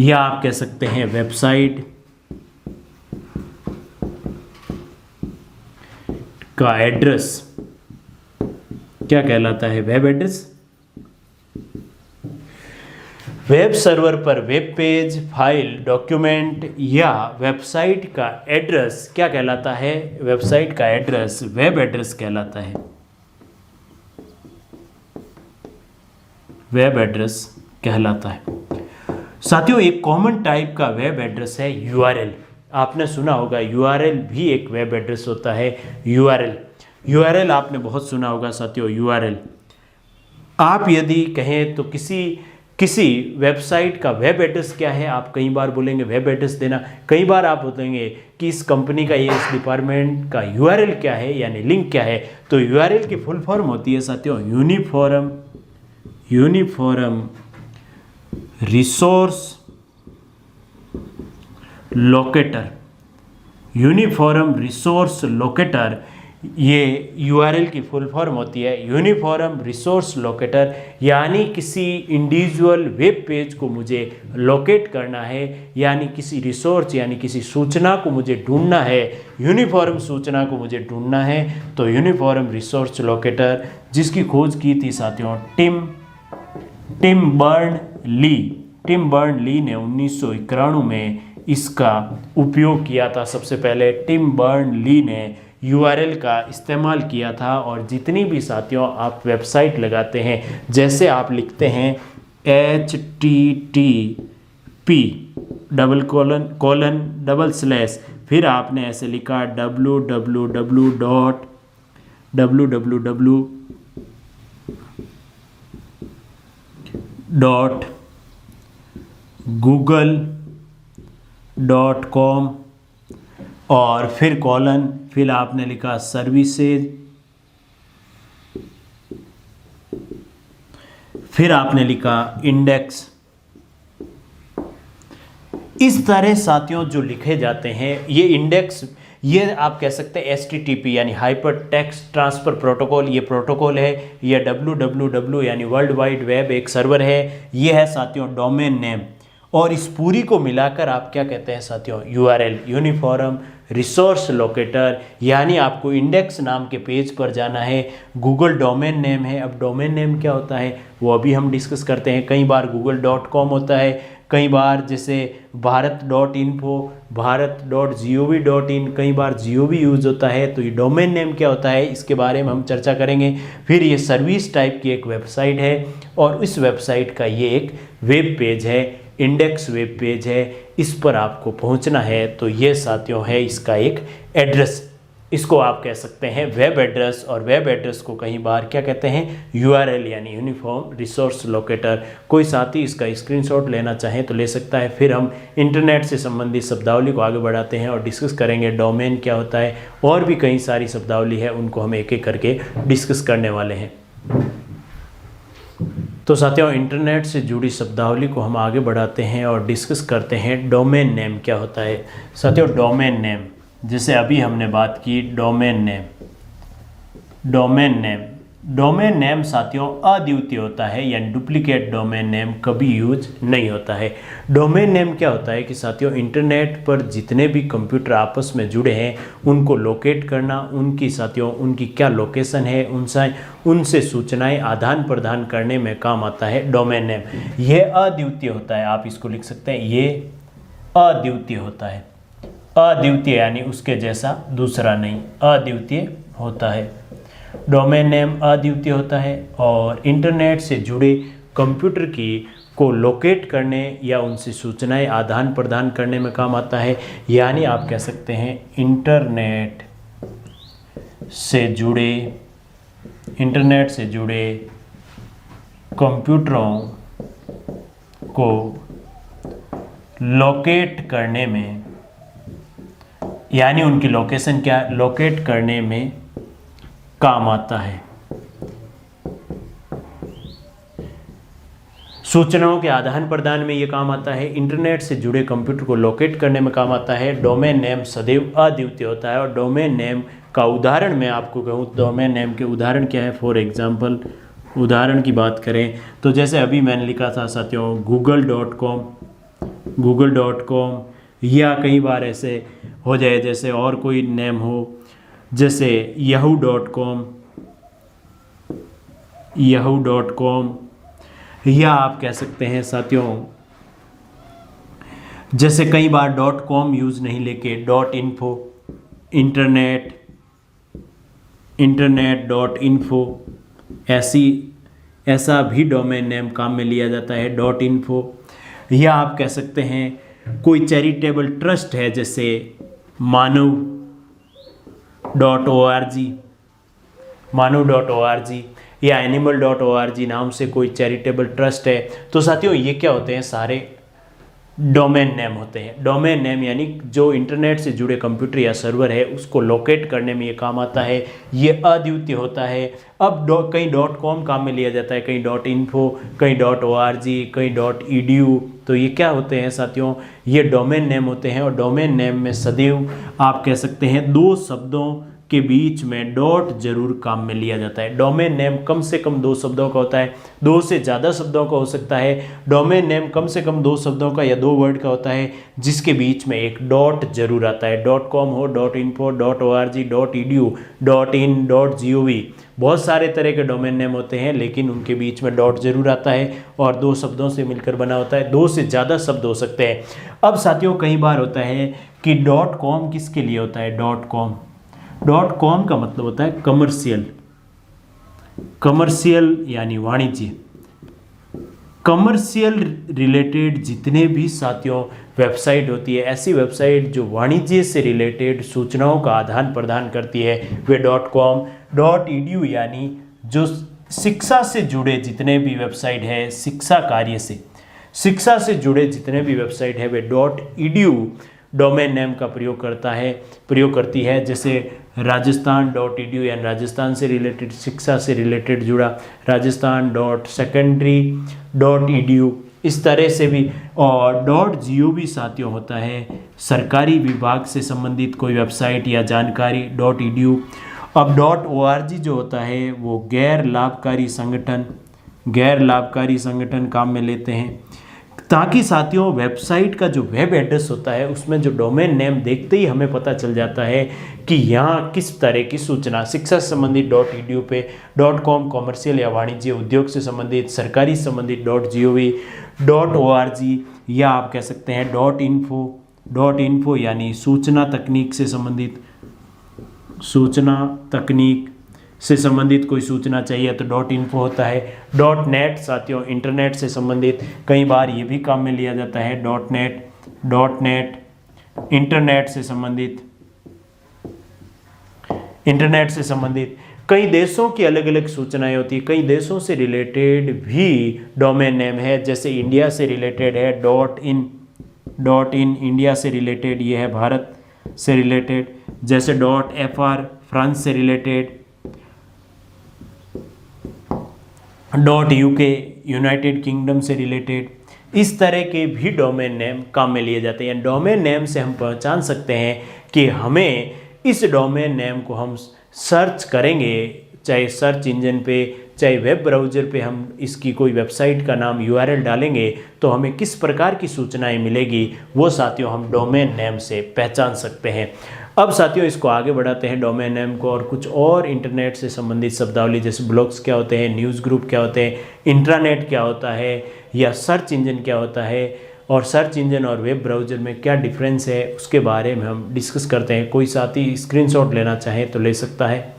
या आप कह सकते हैं वेबसाइट का एड्रेस क्या कहलाता है? Web address. वेब सर्वर पर वेब पेज, फाइल, डॉक्यूमेंट या वेबसाइट का एड्रेस क्या कहलाता है? वेबसाइट का एड्रेस वेब एड्रेस कहलाता है। वेब एड्रेस कहलाता है। साथियों एक कॉमन टाइप का वेब एड्रेस है यूआरएल। आपने सुना होगा यूआरएल भी एक वेब एड्रेस होता है। यूआरएल आपने बहुत सुना होगा साथियों। यूआरएल आप यदि कहें तो किसी वेबसाइट का वेब एड्रेस क्या है, आप कई बार बोलेंगे वेब एड्रेस देना, कई बार आप बोलेंगे कि इस कंपनी का या इस डिपार्टमेंट का यूआरएल क्या है, यानी लिंक क्या है। तो यूआरएल की फुल फॉर्म होती है साथियों uniform resource locator. Uniform resource locator, ये यूआरएल की फुल फॉर्म होती है यूनिफॉर्म रिसोर्स लोकेटर। यानी किसी इंडिविजुअल वेब पेज को मुझे लोकेट करना है, यानी किसी रिसोर्स यानी किसी सूचना को मुझे ढूंढना है, यूनिफॉर्म सूचना को मुझे ढूंढना है, तो यूनिफॉर्म रिसोर्स लोकेटर, जिसकी खोज की थी साथियों टिम बर्न ली ने 1991 में इसका उपयोग किया था। सबसे पहले टिम बर्न ली ने URL का इस्तेमाल किया था। और जितनी भी साथियों आप वेबसाइट लगाते हैं, जैसे आप लिखते हैं HTTP ::/ फिर आपने ऐसे लिखा www.google.com और फिर कॉलन, फिर आपने लिखा सर्विसेज, फिर आपने लिखा इंडेक्स। इस तरह साथियों जो लिखे जाते हैं ये इंडेक्स, ये आप कह सकते हैं HTTP यानी हाइपर टेक्स्ट ट्रांसफ़र प्रोटोकॉल, ये प्रोटोकॉल है। ये www यानी वर्ल्ड वाइड वेब एक सर्वर है। ये है साथियों डोमेन नेम। और इस पूरी को मिलाकर आप क्या कहते हैं साथियों, URL यूनिफॉर्म रिसोर्स लोकेटर। यानी आपको इंडेक्स नाम के पेज पर जाना है, गूगल डोमेन नेम है। अब डोमेन नेम क्या होता है वो अभी हम डिस्कस करते हैं। कई बार google.com होता है, कई बार जैसे भारत.info, भारत.gov.in, कई बार gov यूज़ होता है। तो ये डोमेन नेम क्या होता है इसके बारे में हम चर्चा करेंगे। फिर ये सर्विस टाइप की एक वेबसाइट है और इस वेबसाइट का ये एक वेब पेज है, इंडेक्स वेब पेज है। इस पर आपको पहुंचना है तो ये साथियों है इसका एक एड्रेस, इसको आप कह सकते हैं वेब एड्रेस। और वेब एड्रेस को कई बार क्या कहते हैं, URL यानी यूनिफॉर्म रिसोर्स लोकेटर। कोई साथी इसका स्क्रीनशॉट लेना चाहे तो ले सकता है। फिर हम इंटरनेट से संबंधित शब्दावली को आगे बढ़ाते हैं और डिस्कस करेंगे डोमेन क्या होता है। और भी कई सारी शब्दावली है, उनको हम एक एक करके डिस्कस करने वाले हैं। तो साथियों इंटरनेट से जुड़ी शब्दावली को हम आगे बढ़ाते हैं और डिस्कस करते हैं डोमेन नेम क्या होता है। साथियों डोमेन नेम, जैसे अभी हमने बात की डोमेन नेम। डोमेन नेम साथियों अद्वितीय होता है, यानी डुप्लीकेट डोमेन नेम कभी यूज नहीं होता है। डोमेन नेम क्या होता है कि साथियों इंटरनेट पर जितने भी कंप्यूटर आपस में जुड़े हैं उनको लोकेट करना, उनकी साथियों उनकी क्या लोकेशन है, उनसे सूचनाएं आदान प्रदान करने में काम आता है डोमेन नेम। यह अद्वितीय होता है, आप इसको लिख सकते हैं, ये अद्वितीय होता है। अद्वितीय यानी उसके जैसा दूसरा नहीं, अद्वितीय होता है। डोमेन नेम अद्वितीय होता है और इंटरनेट से जुड़े कंप्यूटर की को लोकेट करने या उनसे सूचनाएं आदान प्रदान करने में काम आता है। यानी आप कह सकते हैं इंटरनेट से जुड़े कंप्यूटरों को लोकेट करने में, यानी उनकी लोकेशन क्या लोकेट करने में काम आता है। सूचनाओं के आदान प्रदान में ये काम आता है। इंटरनेट से जुड़े कंप्यूटर को लोकेट करने में काम आता है। डोमेन नेम सदैव अद्वितीय होता है। और डोमेन नेम का उदाहरण मैं आपको कहूँ, डोमेन नेम के उदाहरण क्या है। फॉर एग्जांपल उदाहरण की बात करें तो जैसे अभी मैंने लिखा था साथियों google.com, या कई बार ऐसे हो जाए जैसे और कोई नेम हो जैसे yahoo.com, या आप कह सकते हैं साथियों जैसे कई बार .com यूज़ नहीं लेके .info, internet.info, ऐसा भी डोमेन नेम काम में लिया जाता है .info। या आप कह सकते हैं कोई चैरिटेबल ट्रस्ट है जैसे मानव.org या animal.org नाम से कोई चैरिटेबल ट्रस्ट है। तो साथियों ये क्या होते हैं, सारे डोमेन नेम होते हैं। डोमेन नेम यानी जो इंटरनेट से जुड़े कंप्यूटर या सर्वर है उसको लोकेट करने में ये काम आता है। ये अद्वितीय होता है। अब कहीं .com काम में लिया जाता है, कहीं .info, कहीं .org, कहीं .edu। तो ये क्या होते हैं साथियों, ये डोमेन नेम होते हैं। और डोमेन नेम में सदैव आप कह सकते हैं दो शब्दों के बीच में डॉट जरूर काम में लिया जाता है। डोमेन नेम कम से कम 2 शब्दों का होता है, 2 से ज़्यादा शब्दों का हो सकता है। डोमेन नेम कम से कम 2 शब्दों का या 2 वर्ड का होता है जिसके बीच में एक डॉट जरूर आता है। .com हो, .info, .org, .edu, .in, .gov, बहुत सारे तरह के डोमेन नेम होते हैं, लेकिन उनके बीच में डॉट जरूर आता है और दो शब्दों से मिलकर बना होता है, दो से ज़्यादा शब्द हो सकते हैं। अब साथियों कई बार होता है कि .com किसके लिए होता है? .com का मतलब होता है कमर्शियल यानी वाणिज्य। कमर्शियल रिलेटेड जितने भी साथियों वेबसाइट होती है, ऐसी वेबसाइट जो वाणिज्य से रिलेटेड सूचनाओं का आदान प्रदान करती है, वे .com, .edu यानी जो शिक्षा से जुड़े जितने भी वेबसाइट है, शिक्षा से जुड़े जितने भी वेबसाइट है, वे .edu डोमेन नेम का प्रयोग करती है। जैसे राजस्थान.edu यानी राजस्थान से रिलेटेड, शिक्षा से रिलेटेड जुड़ा राजस्थान.secondary.edu, इस तरह से भी। और .gov साथियों होता है सरकारी विभाग से संबंधित कोई वेबसाइट या जानकारी .edu। अब .org जो होता है वो गैर लाभकारी संगठन काम में लेते हैं, ताकि साथियों वेबसाइट का जो वेब एड्रेस होता है उसमें जो डोमेन नेम देखते ही हमें पता चल जाता है कि यहाँ किस तरह की सूचना, शिक्षा से संबंधित .edu पे, .com कॉमर्शियल या वाणिज्य उद्योग से संबंधित, सरकारी से संबंधित .gov, .org, या आप कह सकते हैं .info यानी सूचना तकनीक से संबंधित कोई सूचना चाहिए तो .info होता है। .net साथियों इंटरनेट से संबंधित, कई बार ये भी काम में लिया जाता है। .net इंटरनेट से संबंधित कई देशों की अलग अलग सूचनाएं होती है, कई देशों से रिलेटेड भी डोमेन नेम है। जैसे इंडिया से रिलेटेड है .in इंडिया से रिलेटेड, ये है भारत से रिलेटेड। जैसे .fr फ्रांस से रिलेटेड, .uk यूनाइटेड किंगडम से रिलेटेड, इस तरह के भी डोमेन नेम काम में लिए जाते हैं। डोमेन नेम से हम पहचान सकते हैं कि हमें इस डोमेन नेम को हम सर्च करेंगे, चाहे सर्च इंजन पे, चाहे वेब ब्राउज़र पे हम इसकी कोई वेबसाइट का नाम URL डालेंगे तो हमें किस प्रकार की सूचनाएं मिलेगी, वो साथियों हम डोमेन नेम से पहचान सकते हैं। अब साथियों इसको आगे बढ़ाते हैं डोमेन नेम को, और कुछ और इंटरनेट से संबंधित शब्दावली, जैसे ब्लॉग्स क्या होते हैं, न्यूज़ ग्रुप क्या होते हैं, इंट्रानेट क्या होता है, या सर्च इंजन क्या होता है, और सर्च इंजन और वेब ब्राउज़र में क्या डिफरेंस है, उसके बारे में हम डिस्कस करते हैं। कोई साथी स्क्रीनशॉट लेना चाहे तो ले सकता है।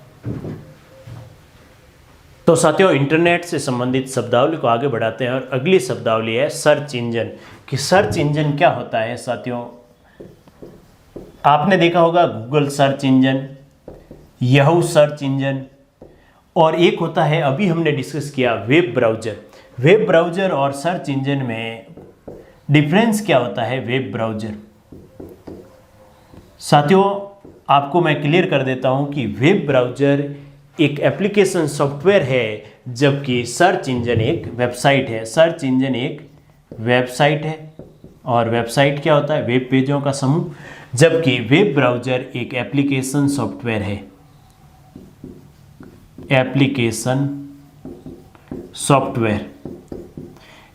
तो साथियों इंटरनेट से संबंधित शब्दावली को आगे बढ़ाते हैं, और अगली शब्दावली है सर्च इंजन। कि सर्च इंजन क्या होता है साथियों? आपने देखा होगा Google search engine, Yahoo search engine, और एक होता है अभी हमने डिस्कस किया वेब ब्राउज़र। वेब ब्राउज़र और सर्च इंजन में डिफरेंस क्या होता है? वेब ब्राउज़र साथियों आपको मैं क्लियर कर देता हूं कि वेब ब्राउज़र एक एप्लीकेशन सॉफ्टवेयर है, जबकि सर्च इंजन एक वेबसाइट है। सर्च इंजन एक वेबसाइट है, और वेबसाइट क्या होता है? वेब पेजों का समूह, जबकि वेब ब्राउज़र एक एप्लीकेशन सॉफ्टवेयर है। Application software.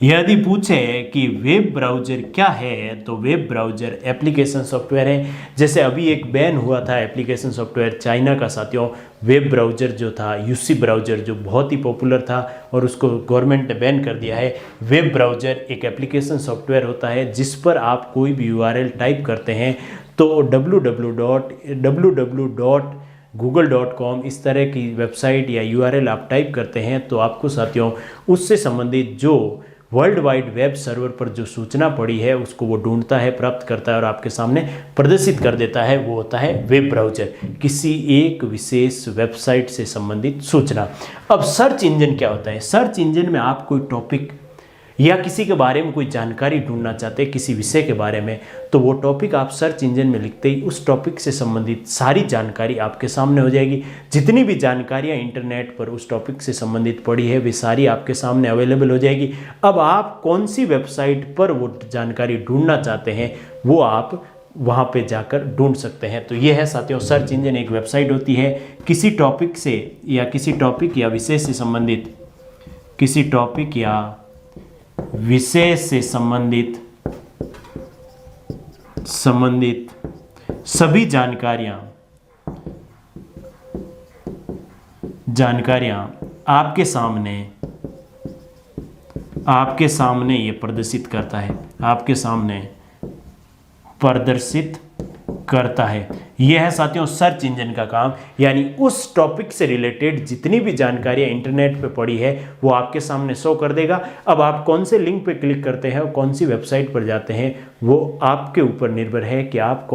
यदि पूछे कि वेब ब्राउज़र क्या है, तो वेब ब्राउज़र एप्लीकेशन सॉफ्टवेयर है। जैसे अभी एक बैन हुआ था एप्लीकेशन सॉफ्टवेयर चाइना का साथियों, वेब ब्राउज़र जो था यूसी ब्राउज़र, जो बहुत ही पॉपुलर था और उसको गवर्नमेंट ने बैन कर दिया है। वेब ब्राउज़र एक एप्लीकेशन सॉफ्टवेयर होता है जिस पर आप कोई भी URL टाइप करते हैं तो www.google.com इस तरह की वेबसाइट या URL आप टाइप करते हैं तो आपको साथियों उससे संबंधित जो वर्ल्ड वाइड वेब सर्वर पर जो सूचना पड़ी है उसको वो ढूंढता है, प्राप्त करता है और आपके सामने प्रदर्शित कर देता है। वो होता है वेब ब्राउज़र, किसी एक विशेष वेबसाइट से संबंधित सूचना। अब सर्च इंजन क्या होता है? सर्च इंजन में आप कोई टॉपिक या किसी के बारे में कोई जानकारी ढूंढना चाहते हैं, किसी विषय के बारे में, तो वो टॉपिक आप सर्च इंजन में लिखते ही उस टॉपिक से संबंधित सारी जानकारी आपके सामने हो जाएगी। जितनी भी जानकारियां इंटरनेट पर उस टॉपिक से संबंधित पड़ी है वे सारी आपके सामने अवेलेबल हो जाएगी। अब आप कौन सी वेबसाइट पर वो जानकारी ढूंढना चाहते हैं वो आप वहाँ पे जाकर ढूंढ सकते हैं। तो ये है साथियों सर्च इंजन एक वेबसाइट होती है किसी टॉपिक से या किसी टॉपिक या विषय से संबंधित, किसी टॉपिक या विषय से संबंधित सभी जानकारियां जानकारियां आपके सामने ये प्रदर्शित करता है, आपके सामने प्रदर्शित करता है। यह है साथियों सर्च इंजन का काम, यानी उस टॉपिक से रिलेटेड जितनी भी जानकारियां इंटरनेट पे पड़ी है वो आपके सामने शो कर देगा। अब आप कौन से लिंक पे क्लिक करते हैं और कौन सी वेबसाइट पर जाते हैं वो आपके ऊपर निर्भर है कि आप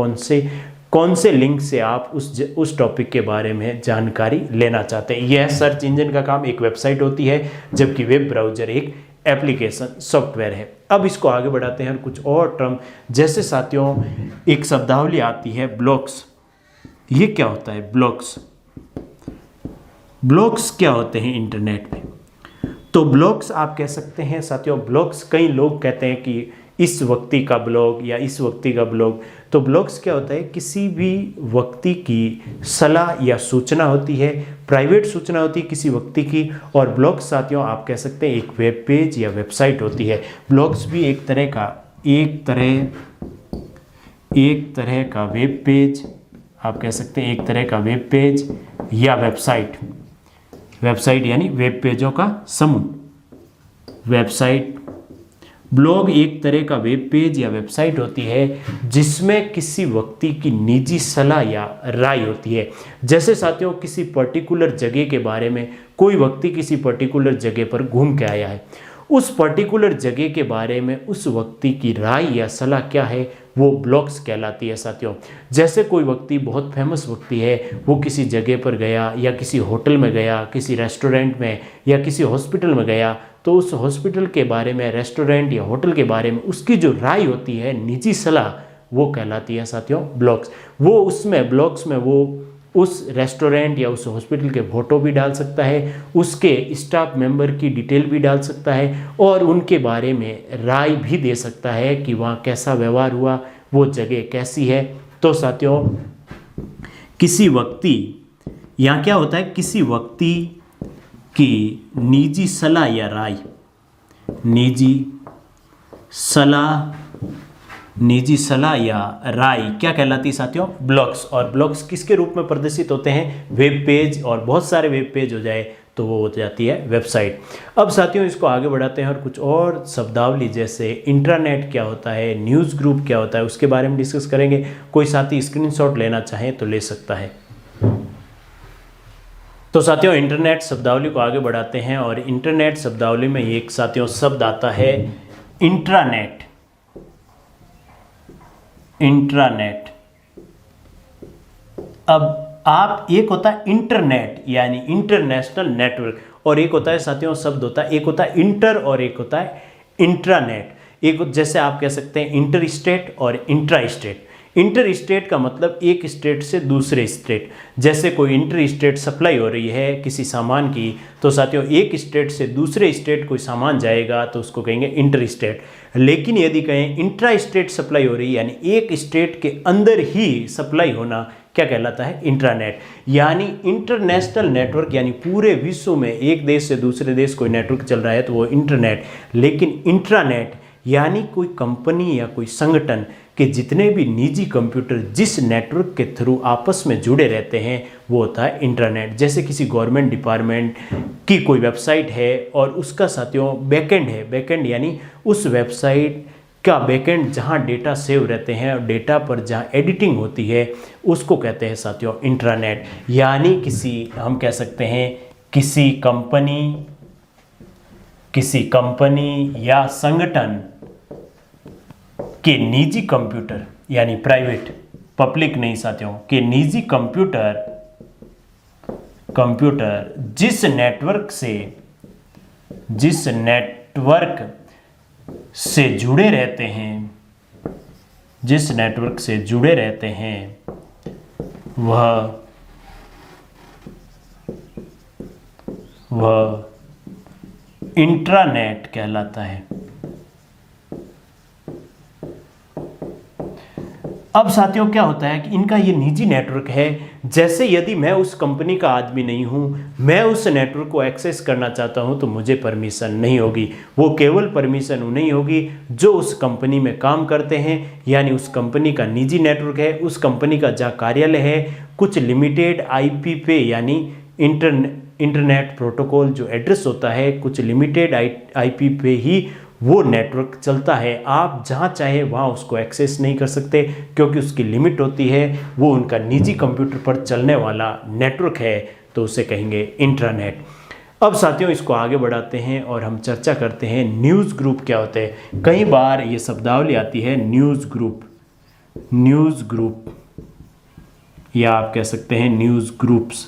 कौन से लिंक से आप उस टॉपिक के बारे में जानकारी लेना चाहते हैं। यह सर्च इंजन का काम, एक वेबसाइट होती है जबकि वेब ब्राउज़र एक एप्लीकेशन सॉफ्टवेयर है। अब इसको आगे बढ़ाते हैं और कुछ और टर्म, जैसे साथियों एक शब्दावली आती है ब्लॉग्स। ये क्या होता है ब्लॉग्स? ब्लॉग्स क्या होते हैं इंटरनेट पे? तो ब्लॉग्स आप कह सकते हैं साथियों, ब्लॉग्स कई लोग कहते हैं कि इस व्यक्ति का ब्लॉग या इस व्यक्ति का ब्लॉग। तो ब्लॉग्स क्या होता है? किसी भी व्यक्ति की सलाह या सूचना होती है, प्राइवेट सूचना होती है किसी व्यक्ति की। और ब्लॉग्स साथियों आप कह सकते हैं एक वेब पेज या वेबसाइट होती है। ब्लॉग्स भी एक तरह का वेब पेज, आप कह सकते हैं एक तरह का वेब पेज या वेबसाइट यानी वेब पेजों का समूह। वेबसाइट, ब्लॉग एक तरह का वेब पेज या वेबसाइट होती है जिसमें किसी व्यक्ति की निजी सलाह या राय होती है। जैसे साथियों किसी पर्टिकुलर जगह के बारे में कोई व्यक्ति किसी पर्टिकुलर जगह पर घूम के आया है, उस पर्टिकुलर जगह के बारे में उस व्यक्ति की राय या सलाह क्या है वो ब्लॉग्स कहलाती है साथियों। जैसे कोई व्यक्ति बहुत फेमस व्यक्ति है, वो किसी जगह पर गया या किसी होटल में गया, किसी रेस्टोरेंट में या किसी हॉस्पिटल में गया, तो उस हॉस्पिटल के बारे में, रेस्टोरेंट या होटल के बारे में उसकी जो राय होती है, निजी सलाह, वो कहलाती है साथियों ब्लॉग्स। वो उसमें ब्लॉग्स में वो उस रेस्टोरेंट या उस हॉस्पिटल के फोटो भी डाल सकता है, उसके स्टाफ मेंबर की डिटेल भी डाल सकता है और उनके बारे में राय भी दे सकता है कि वहाँ कैसा व्यवहार हुआ, वो जगह कैसी है। तो साथियों किसी व्यक्ति, यहाँ क्या होता है, किसी व्यक्ति की निजी सलाह या राय, निजी सलाह या राय क्या कहलाती है साथियों? ब्लॉग्स। और ब्लॉग्स किसके रूप में प्रदर्शित होते हैं? वेब पेज, और बहुत सारे वेब पेज हो जाए तो वो हो जाती है वेबसाइट। अब साथियों इसको आगे बढ़ाते हैं और कुछ और शब्दावली, जैसे इंट्रानेट क्या होता है, न्यूज़ ग्रुप क्या होता है, उसके बारे में डिस्कस करेंगे। कोई साथी स्क्रीनशॉट लेना चाहे तो ले सकता है। तो साथियों इंटरनेट शब्दावली को आगे बढ़ाते हैं और इंटरनेट शब्दावली में एक साथियों शब्द आता है इंट्रानेट। अब आप, एक होता है इंटरनेट यानी इंटरनेशनल नेटवर्क, और एक होता है साथियों शब्द होता है, एक होता है इंटर और एक होता है इंट्रानेट। एक जैसे आप कह सकते हैं इंटर स्टेट और इंट्रा स्टेट। इंटर स्टेट का मतलब एक स्टेट से दूसरे स्टेट, जैसे कोई इंटर स्टेट सप्लाई हो रही है किसी सामान की, तो साथियों एक स्टेट से दूसरे स्टेट कोई सामान जाएगा तो उसको कहेंगे इंटर स्टेट। लेकिन यदि कहें इंट्रा स्टेट सप्लाई हो रही है यानी एक स्टेट के अंदर ही सप्लाई होना, क्या कहलाता है? इंट्रानेट। यानी इंटरनेशनल नेटवर्क यानी पूरे विश्व में एक देश से दूसरे देश कोई नेटवर्क चल रहा है तो वो इंटरनेट। लेकिन इंट्रानेट यानी कोई कंपनी या कोई संगठन के जितने भी निजी कंप्यूटर जिस नेटवर्क के थ्रू आपस में जुड़े रहते हैं वो होता है इंटरनेट। जैसे किसी गवर्नमेंट डिपार्टमेंट की कोई वेबसाइट है और उसका साथियों बैकएंड है, बैकएंड यानी उस वेबसाइट का बैकएंड जहां डेटा सेव रहते हैं और डेटा पर जहां एडिटिंग होती है उसको कहते हैं साथियों इंट्रानेट। यानी हम कह सकते हैं किसी कंपनी या संगठन के निजी कंप्यूटर यानी प्राइवेट, पब्लिक नहीं साथियों, के निजी कंप्यूटर जिस नेटवर्क से जुड़े रहते हैं वह इंट्रानेट कहलाता है। अब साथियों क्या होता है कि इनका ये निजी नेटवर्क है। जैसे यदि मैं उस कंपनी का आदमी नहीं हूँ, मैं उस नेटवर्क को एक्सेस करना चाहता हूँ तो मुझे परमिशन नहीं होगी। वो केवल परमिशन उन्हें होगी जो उस कंपनी में काम करते हैं, यानी उस कंपनी का निजी नेटवर्क है, उस कंपनी का जहाँ कार्यालय है, कुछ लिमिटेड IP पे यानी इंटरनेट प्रोटोकॉल जो एड्रेस होता है कुछ लिमिटेड आईपी पे ही वो नेटवर्क चलता है। आप जहाँ चाहे वहाँ उसको एक्सेस नहीं कर सकते क्योंकि उसकी लिमिट होती है। वो उनका निजी कंप्यूटर पर चलने वाला नेटवर्क है, तो उसे कहेंगे इंट्रानेट। अब साथियों इसको आगे बढ़ाते हैं और हम चर्चा करते हैं न्यूज़ ग्रुप क्या होते हैं। कई बार ये शब्दावली आती है न्यूज़ ग्रुप या आप कह सकते हैं न्यूज़ ग्रुप्स।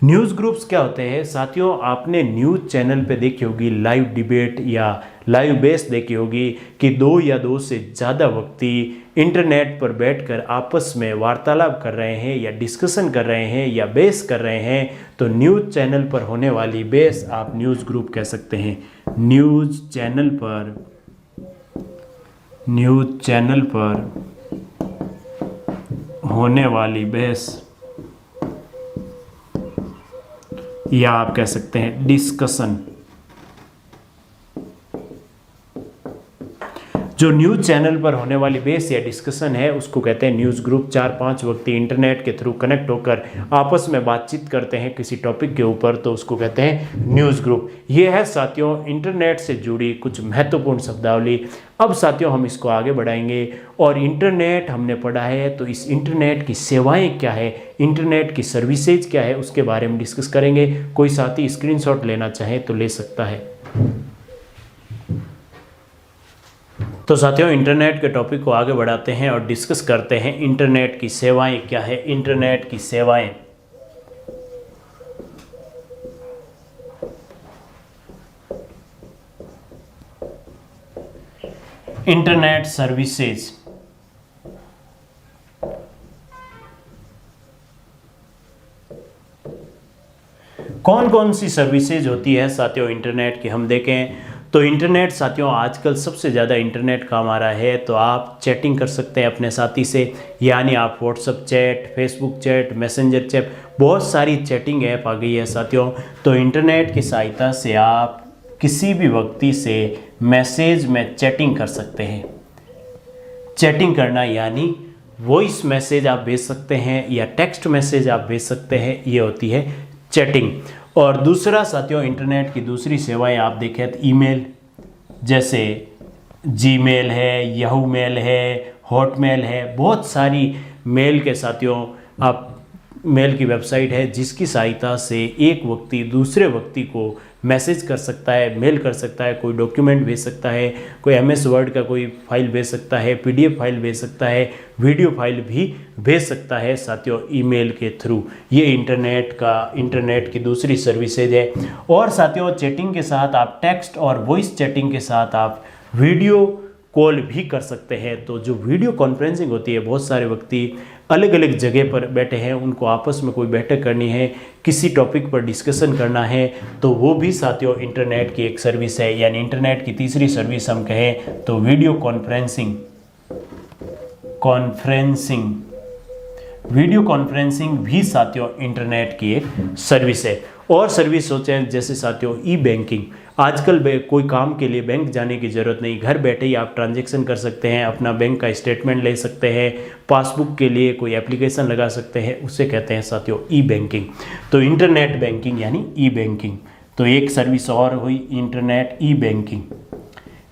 न्यूज़ ग्रुप्स क्या होते हैं साथियों, आपने न्यूज़ चैनल पे देखी होगी लाइव डिबेट या लाइव बेस देखी होगी कि 2 या 2 से ज़्यादा व्यक्ति इंटरनेट पर बैठकर आपस में वार्तालाप कर रहे हैं या डिस्कशन कर रहे हैं या बेस कर रहे हैं, तो न्यूज़ चैनल पर होने वाली बेस आप न्यूज़ ग्रुप कह सकते हैं। न्यूज़ चैनल पर होने वाली बेस या आप कह सकते हैं डिस्कशन। जो न्यूज़ चैनल पर होने वाली बेस या डिस्कशन है उसको कहते हैं न्यूज़ ग्रुप। 4-5 व्यक्ति इंटरनेट के थ्रू कनेक्ट होकर आपस में बातचीत करते हैं किसी टॉपिक के ऊपर, तो उसको कहते हैं न्यूज़ ग्रुप। ये है साथियों इंटरनेट से जुड़ी कुछ महत्वपूर्ण शब्दावली। अब साथियों हम इसको आगे बढ़ाएंगे और इंटरनेट हमने पढ़ा है, तो इस इंटरनेट की सेवाएं क्या है, इंटरनेट की सर्विसेज क्या है, उसके बारे में डिस्कस करेंगे। कोई साथी स्क्रीनशॉट लेना चाहे तो ले सकता है। तो साथियों इंटरनेट के टॉपिक को आगे बढ़ाते हैं और डिस्कस करते हैं इंटरनेट की सेवाएं क्या है। इंटरनेट की सेवाएं, इंटरनेट सर्विसेज। कौन कौन सी सर्विसेज होती है साथियों इंटरनेट की, हम देखें तो इंटरनेट साथियों आजकल सबसे ज़्यादा इंटरनेट काम आ रहा है। तो आप चैटिंग कर सकते हैं अपने साथी से, यानी आप WhatsApp chat, Facebook chat, messenger chat, बहुत सारी चैटिंग ऐप आ गई है साथियों। तो इंटरनेट की सहायता से आप किसी भी व्यक्ति से मैसेज में चैटिंग कर सकते हैं। चैटिंग करना यानी वॉइस मैसेज आप भेज सकते हैं या टेक्स्ट मैसेज आप भेज सकते हैं, ये होती है चैटिंग। और दूसरा साथियों इंटरनेट की दूसरी सेवाएं आप देखें तो ईमेल, जैसे जीमेल है, याहू मेल है, हॉटमेल है, बहुत सारी मेल के साथियों आप मेल की वेबसाइट है जिसकी सहायता से एक व्यक्ति दूसरे व्यक्ति को मैसेज कर सकता है, मेल कर सकता है, कोई डॉक्यूमेंट भेज सकता है, कोई MS वर्ड का कोई फाइल भेज सकता है, PDF फाइल भेज सकता है, वीडियो फाइल भी भेज सकता है साथियों ईमेल के थ्रू। ये इंटरनेट की दूसरी सर्विसेज है। और साथियों चैटिंग के साथ आप टेक्स्ट और वॉइस चैटिंग के साथ आप वीडियो कॉल भी कर सकते हैं। तो जो वीडियो कॉन्फ्रेंसिंग होती है, बहुत सारे व्यक्ति अलग अलग जगह पर बैठे हैं, उनको आपस में कोई बैठक करनी है, किसी टॉपिक पर डिस्कशन करना है, तो वो भी साथियों इंटरनेट की एक सर्विस है। यानी इंटरनेट की तीसरी सर्विस हम कहें तो वीडियो वीडियो कॉन्फ्रेंसिंग भी साथियों इंटरनेट की एक सर्विस है। और सर्विस सोचें जैसे साथियों ई बैंकिंग। आजकल कोई काम के लिए बैंक जाने की ज़रूरत नहीं, घर बैठे ही आप ट्रांजैक्शन कर सकते हैं, अपना बैंक का स्टेटमेंट ले सकते हैं, पासबुक के लिए कोई एप्लीकेशन लगा सकते हैं, उसे कहते हैं साथियों ई बैंकिंग। तो इंटरनेट बैंकिंग यानी ई बैंकिंग। तो एक सर्विस और हुई इंटरनेट ई बैंकिंग।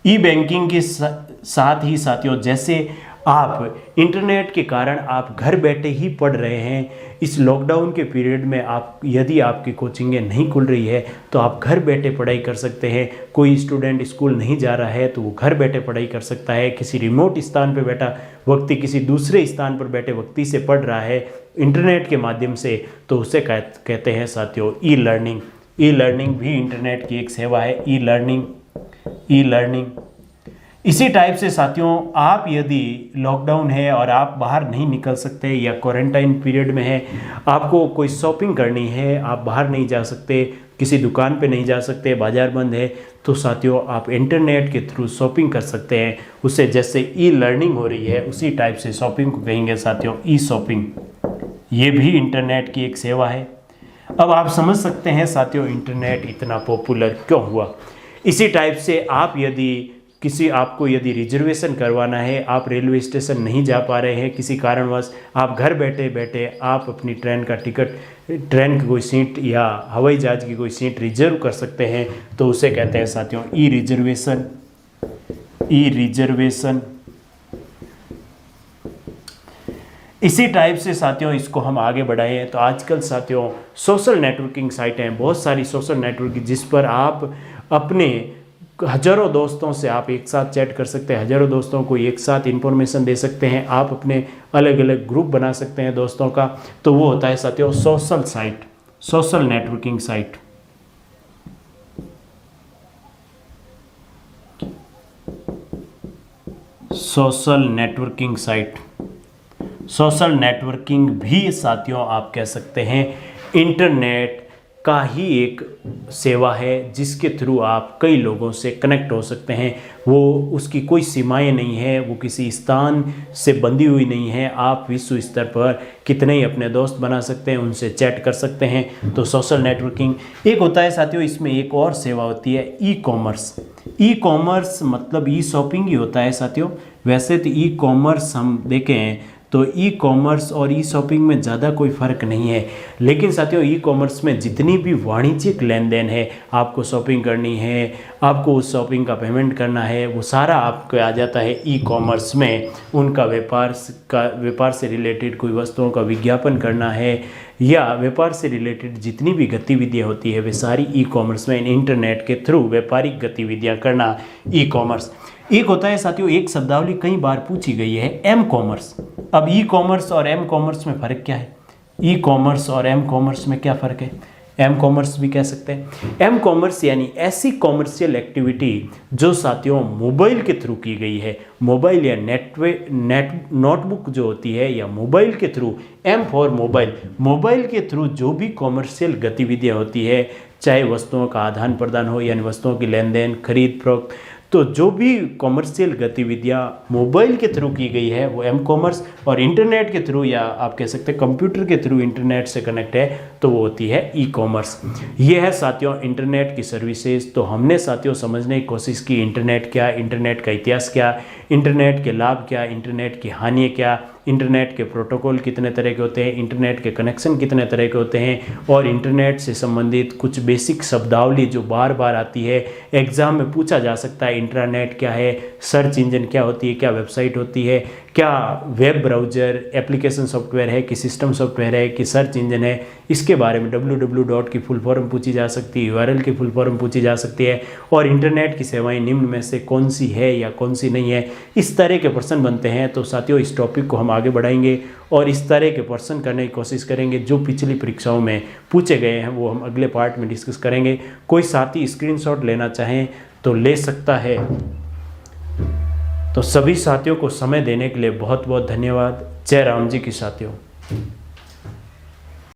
ई बैंकिंग के साथ ही साथियों जैसे आप इंटरनेट के कारण आप घर बैठे ही पढ़ रहे हैं, इस लॉकडाउन के पीरियड में आप यदि आपकी कोचिंगें नहीं खुल रही है तो आप घर बैठे पढ़ाई कर सकते हैं। कोई स्टूडेंट स्कूल नहीं जा रहा है तो वो घर बैठे पढ़ाई कर सकता है। किसी रिमोट स्थान पर बैठा व्यक्ति किसी दूसरे स्थान पर बैठे व्यक्ति से पढ़ रहा है इंटरनेट के माध्यम से, तो उसे कहते हैं साथियों ई लर्निंग। ई लर्निंग भी इंटरनेट की एक सेवा है। ई लर्निंग इसी टाइप से साथियों आप यदि लॉकडाउन है और आप बाहर नहीं निकल सकते या क्वारंटाइन पीरियड में है, आपको कोई शॉपिंग करनी है, आप बाहर नहीं जा सकते, किसी दुकान पे नहीं जा सकते, बाज़ार बंद है, तो साथियों आप इंटरनेट के थ्रू शॉपिंग कर सकते हैं। उससे जैसे ई लर्निंग हो रही है उसी टाइप से शॉपिंग को कहेंगे साथियों ई शॉपिंग। ये भी इंटरनेट की एक सेवा है। अब आप समझ सकते हैं साथियों इंटरनेट इतना पॉपुलर क्यों हुआ। इसी टाइप से आप यदि किसी आपको यदि रिजर्वेशन करवाना है, आप रेलवे स्टेशन नहीं जा पा रहे हैं किसी कारणवश, आप घर बैठे बैठे आप अपनी ट्रेन का टिकट, ट्रेन की कोई सीट या हवाई जहाज़ की कोई सीट रिजर्व कर सकते हैं, तो उसे कहते हैं साथियों ई रिजर्वेशन। ई रिजर्वेशन। इसी टाइप से साथियों इसको हम आगे बढ़ाएं तो आजकल साथियों सोशल नेटवर्किंग साइटें हैं, बहुत सारी सोशल नेटवर्किंग, जिस पर आप अपने हजारों दोस्तों से आप एक साथ चैट कर सकते हैं, हजारों दोस्तों को एक साथ इंफॉर्मेशन दे सकते हैं, आप अपने अलग अलग ग्रुप बना सकते हैं दोस्तों का। तो वो होता है साथियों social site, social networking site. Social networking site. Social networking भी साथियों आप कह सकते हैं इंटरनेट का ही एक सेवा है, जिसके थ्रू आप कई लोगों से कनेक्ट हो सकते हैं। वो उसकी कोई सीमाएं नहीं है, वो किसी स्थान से बंधी हुई नहीं है। आप विश्व स्तर पर कितने ही अपने दोस्त बना सकते हैं, उनसे चैट कर सकते हैं। तो सोशल नेटवर्किंग एक होता है साथियों। इसमें एक और सेवा होती है ई कॉमर्स। ई कॉमर्स मतलब ई शॉपिंग ही होता है साथियों। वैसे तो ई कॉमर्स हम देखें तो ई कॉमर्स और ई शॉपिंग में ज़्यादा कोई फ़र्क नहीं है, लेकिन साथियों ई कॉमर्स में जितनी भी वाणिज्यिक लेन देन है, आपको शॉपिंग करनी है, आपको उस शॉपिंग का पेमेंट करना है, वो सारा आपको आ जाता है ई कॉमर्स में। उनका व्यापार से रिलेटेड कोई वस्तुओं का विज्ञापन करना है या व्यापार से रिलेटेड जितनी भी गतिविधियाँ होती है वे सारी ई कॉमर्स में, इंटरनेट के थ्रू व्यापारिक गतिविधियाँ करना ई कॉमर्स। एक होता है साथियों, एक शब्दावली कई बार पूछी गई है, एम कॉमर्स। अब ई कॉमर्स और एम कॉमर्स में फ़र्क क्या है? ई कॉमर्स और एम कॉमर्स में क्या फ़र्क है? एम कॉमर्स भी कह सकते हैं। एम कॉमर्स यानी ऐसी कॉमर्शियल एक्टिविटी जो साथियों मोबाइल के थ्रू की गई है, मोबाइल या नोटबुक जो होती है या मोबाइल के through, M for mobile, mobile के थ्रू जो भी कॉमर्शियल गतिविधियाँ होती है, चाहे वस्तुओं का आदान प्रदान हो यानी वस्तुओं की लेन देन, खरीद फरोख्त, तो जो भी कॉमर्शियल गतिविधियाँ मोबाइल के थ्रू की गई है वो एम कॉमर्स, और इंटरनेट के थ्रू या आप कह सकते हैं कंप्यूटर के थ्रू इंटरनेट से कनेक्ट है तो वो होती है ई कॉमर्स। ये है साथियों इंटरनेट की सर्विसेज। तो हमने साथियों समझने की कोशिश की इंटरनेट क्या, इंटरनेट का इतिहास क्या, इंटरनेट के लाभ क्या, इंटरनेट की हानि क्या, इंटरनेट के प्रोटोकॉल कितने तरह के होते हैं, इंटरनेट के कनेक्शन कितने तरह के होते हैं, और इंटरनेट से संबंधित कुछ बेसिक शब्दावली जो बार बार आती है, एग्जाम में पूछा जा सकता है। इंटरनेट क्या है, सर्च इंजन क्या होती है, क्या वेबसाइट होती है, क्या वेब ब्राउज़र एप्लीकेशन सॉफ्टवेयर है कि सिस्टम सॉफ्टवेयर है कि सर्च इंजन है, इसके बारे में www की फुल फॉर्म पूछी जा सकती है, URL की फुल फॉर्म पूछी जा सकती है, और इंटरनेट की सेवाएं निम्न में से कौन सी है या कौन सी नहीं है, इस तरह के प्रश्न बनते हैं। तो साथियों इस टॉपिक को हम आगे बढ़ाएंगे और इस तरह के प्रश्न करने की कोशिश करेंगे जो पिछली परीक्षाओं में पूछे गए हैं, वो हम अगले पार्ट में डिस्कस करेंगे। कोई साथी स्क्रीनशॉट लेना चाहें तो ले सकता है। तो सभी साथियों को समय देने के लिए बहुत बहुत धन्यवाद। जय राम जी की साथियों।